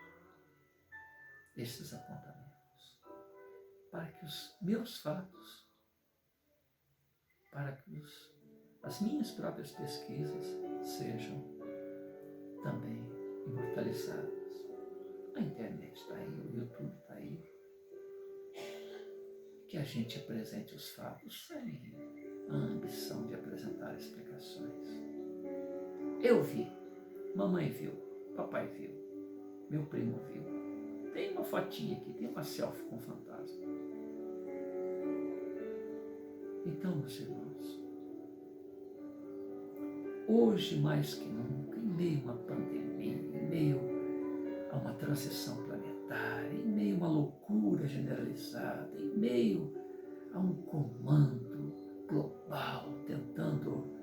esses apontamentos? Para que os meus fatos, para que as minhas próprias pesquisas sejam também imortalizadas. A internet está aí, o YouTube está aí. Que a gente apresente os fatos sem a ambição de apresentar explicações. Eu vi, mamãe viu, papai viu, meu primo viu. Tem uma fotinha aqui, tem uma selfie com fantasma. Então, meus irmãos, hoje mais que nunca, em meio a uma pandemia, em meio a uma transição planetária, em meio a uma loucura generalizada, em meio a um comando global tentando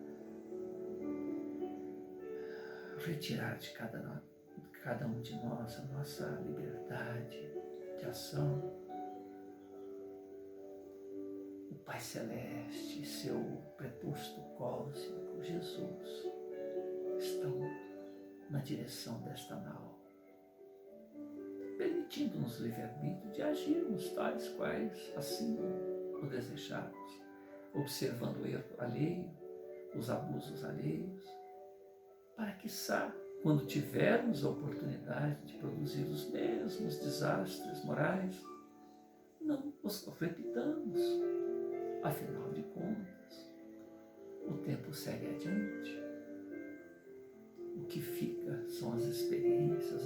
retirar de cada um de nós a nossa liberdade de ação, o Pai Celeste e seu preposto cósmico, Jesus, estão na direção desta nau, permitindo-nos livre-arbítrio de agirmos tais quais assim o desejarmos, observando o erro alheio, os abusos alheios, para que, quando tivermos a oportunidade de produzir os mesmos desastres morais, não os repitamos. Afinal de contas, o tempo segue adiante. O que fica são as experiências,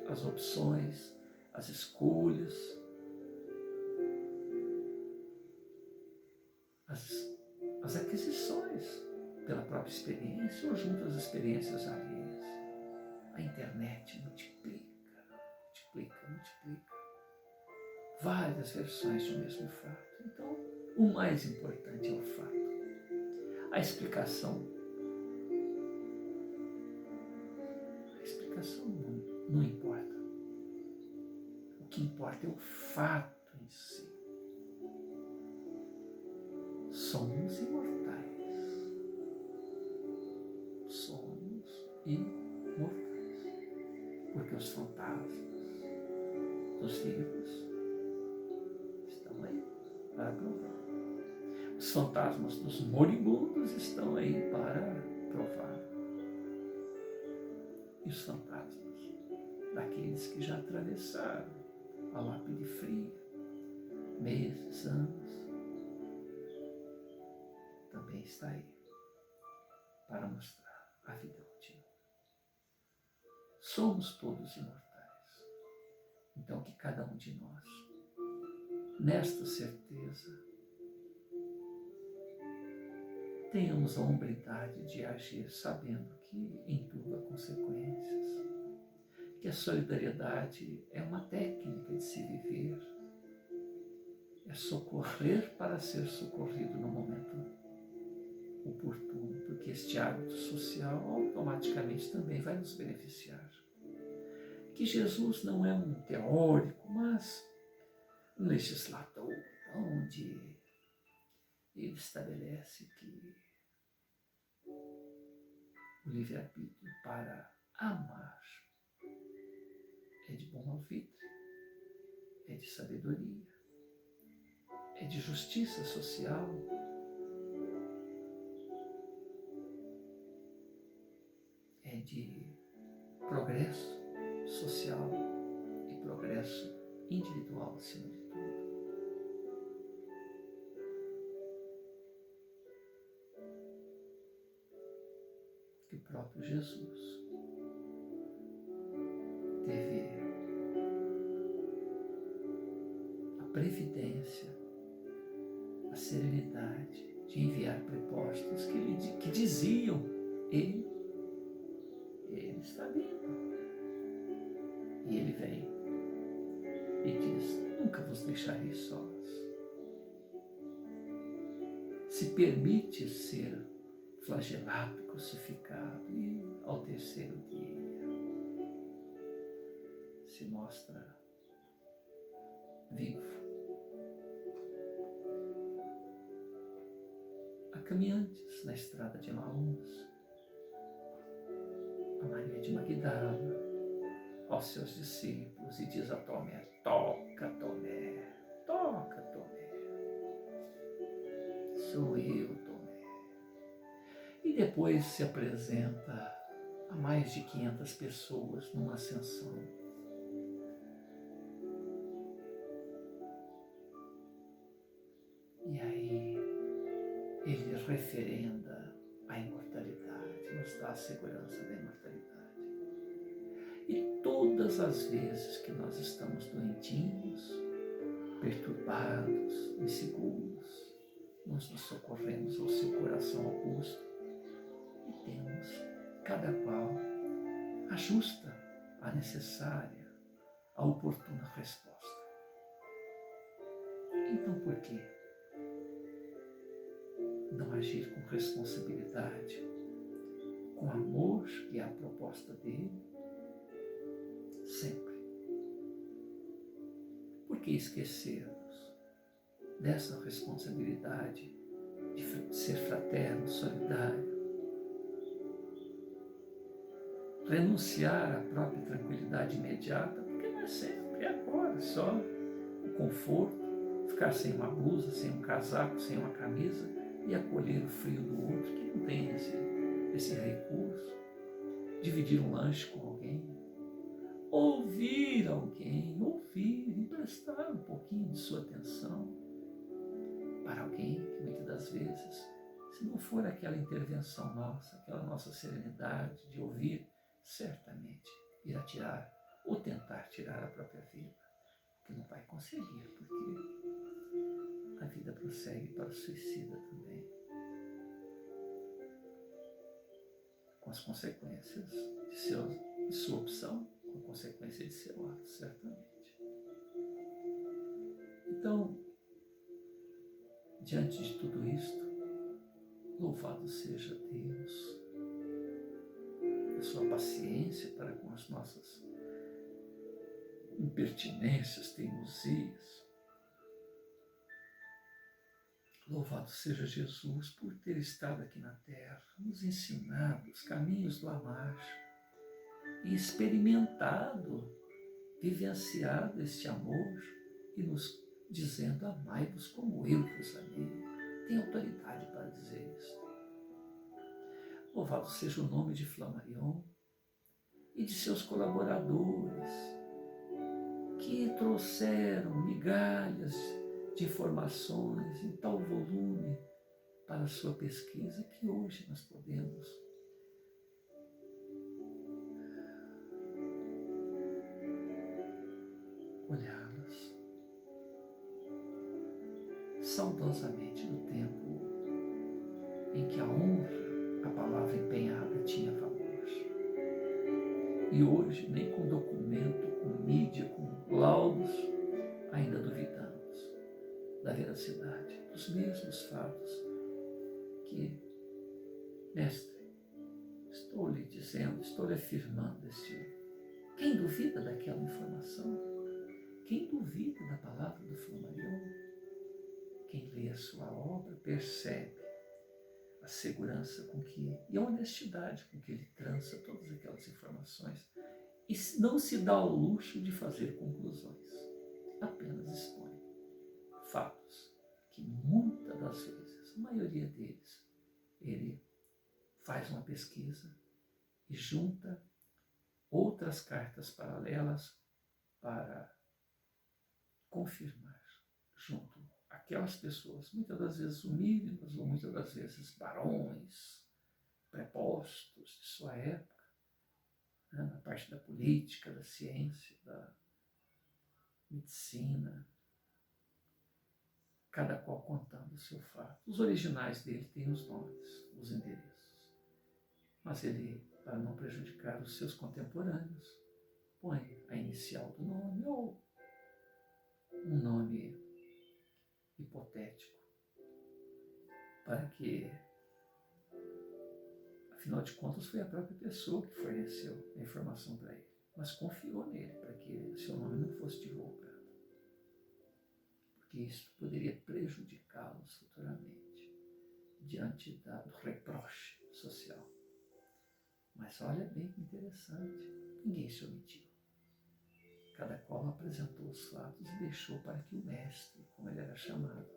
as opções, as escolhas, as aquisições pela própria experiência ou junto às experiências alheias. A internet multiplica várias versões do mesmo fato. Então, o mais importante é o fato. A explicação não importa. O que importa é o fato em si. Somos imortais. Porque os fantasmas dos vivos estão aí para provar. Os fantasmas dos moribundos estão aí para provar. E os fantasmas daqueles que já atravessaram a lápide fria, meses, anos, também está aí para mostrar a vida última. Somos todos imortais. Então que cada um de nós, nesta certeza, tenhamos a hombridade de agir sabendo que em tudo há consequências, que a solidariedade é uma técnica de se viver, é socorrer para ser socorrido no momento oportuno, porque este hábito social automaticamente também vai nos beneficiar. Que Jesus não é um teórico, mas um legislador, onde ele estabelece que o livre-arbítrio para amar é de bom alvitre, é de sabedoria, é de justiça social, é de progresso social e progresso individual acima de tudo. Que o próprio Jesus teve a previdência, a serenidade de enviar prepostos que diziam: ele está vindo. E ele vem e diz: nunca vos deixarei sós. Se permite ser flagelado, crucificado, e ao terceiro dia se mostra vivo. Há caminhantes na estrada de Emaús, a Maria de Magdala, aos seus discípulos, e diz a Tomé: toca, Tomé, toca, Tomé, sou eu, Tomé. E depois se apresenta a mais de 500 pessoas numa ascensão. E aí ele referenda a imortalidade, nos dá a segurança da imortalidade. E todas as vezes que nós estamos doentinhos, perturbados, inseguros, nós nos socorremos ao seu coração augusto e temos, cada qual, a justa, a necessária, a oportuna resposta. Então, por quê não agir com responsabilidade, com amor, que é a proposta dele, sempre? Por que esquecermos dessa responsabilidade de ser fraterno, solidário, renunciar à própria tranquilidade imediata, porque não é sempre, é agora só o conforto, ficar sem uma blusa, sem um casaco, sem uma camisa e acolher o frio do outro que não tem esse recurso, dividir um lanche com alguém, ouvir alguém, emprestar um pouquinho de sua atenção para alguém que muitas das vezes, se não for aquela intervenção nossa, aquela nossa serenidade de ouvir, certamente irá tirar ou tentar tirar a própria vida, que não vai conseguir, porque a vida prossegue para o suicida também, com as consequências de sua opção, com a consequência de seu ato, certamente. Então, diante de tudo isto, louvado seja Deus, a sua paciência para com as nossas impertinências, teimosias. Louvado seja Jesus por ter estado aqui na terra, nos ensinado os caminhos do amar e experimentado, vivenciado este amor e nos dizendo: amai-vos como eu vos amei. Tem autoridade para dizer isso. Louvado seja o nome de Flammarion e de seus colaboradores, que trouxeram migalhas de informações em tal volume para a sua pesquisa, que hoje nós podemos olhá-las saudosamente no tempo em que a honra, a palavra empenhada, tinha valor. E hoje, nem com documento, com mídia, com laudos, ainda duvidamos da veracidade dos mesmos fatos que, mestre, estou lhe dizendo, estou lhe afirmando Quem duvida daquela informação? Quem duvida da palavra do Flammarion? Quem lê a sua obra percebe a segurança com que, e a honestidade com que ele trança todas aquelas informações e não se dá ao luxo de fazer conclusões, apenas expõe fatos que muitas das vezes, a maioria deles, ele faz uma pesquisa e junta outras cartas paralelas para confirmar junto aquelas pessoas, muitas das vezes humílimas ou muitas das vezes barões, prepostos de sua época, né, na parte da política, da ciência, da medicina, cada qual contando o seu fato. Os originais dele têm os nomes, os endereços, mas ele, para não prejudicar os seus contemporâneos, põe a inicial do nome ou um nome hipotético, para que de contas, foi a própria pessoa que forneceu a informação para ele, mas confiou nele para que o seu nome não fosse divulgado, porque isso poderia prejudicá-los futuramente, diante do reproche social. Mas olha bem que interessante, ninguém se omitiu. Cada qual apresentou os fatos e deixou para que o mestre, como ele era chamado,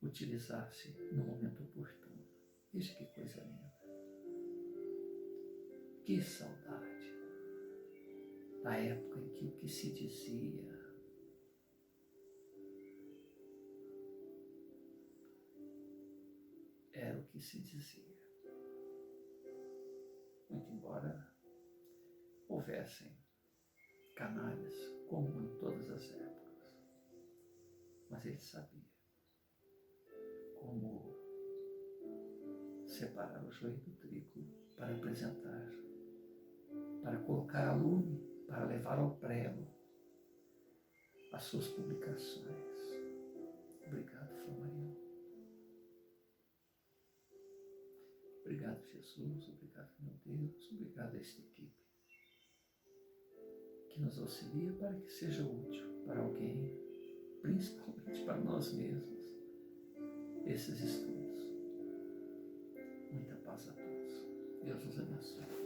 utilizasse no momento oportuno. Veja que coisa linda. Que saudade da época em que o que se dizia era o que se dizia. Muito embora houvessem canalhas, como em todas as épocas, mas ele sabia como separar o joio do trigo para apresentar, para colocar a lume, para levar ao prelo as suas publicações. Obrigado, Flamarion. Obrigado, Jesus. Obrigado, meu Deus. Obrigado a esta equipe que nos auxilia para que seja útil para alguém, principalmente para nós mesmos, esses estudos. Muita paz a todos. Deus nos abençoe.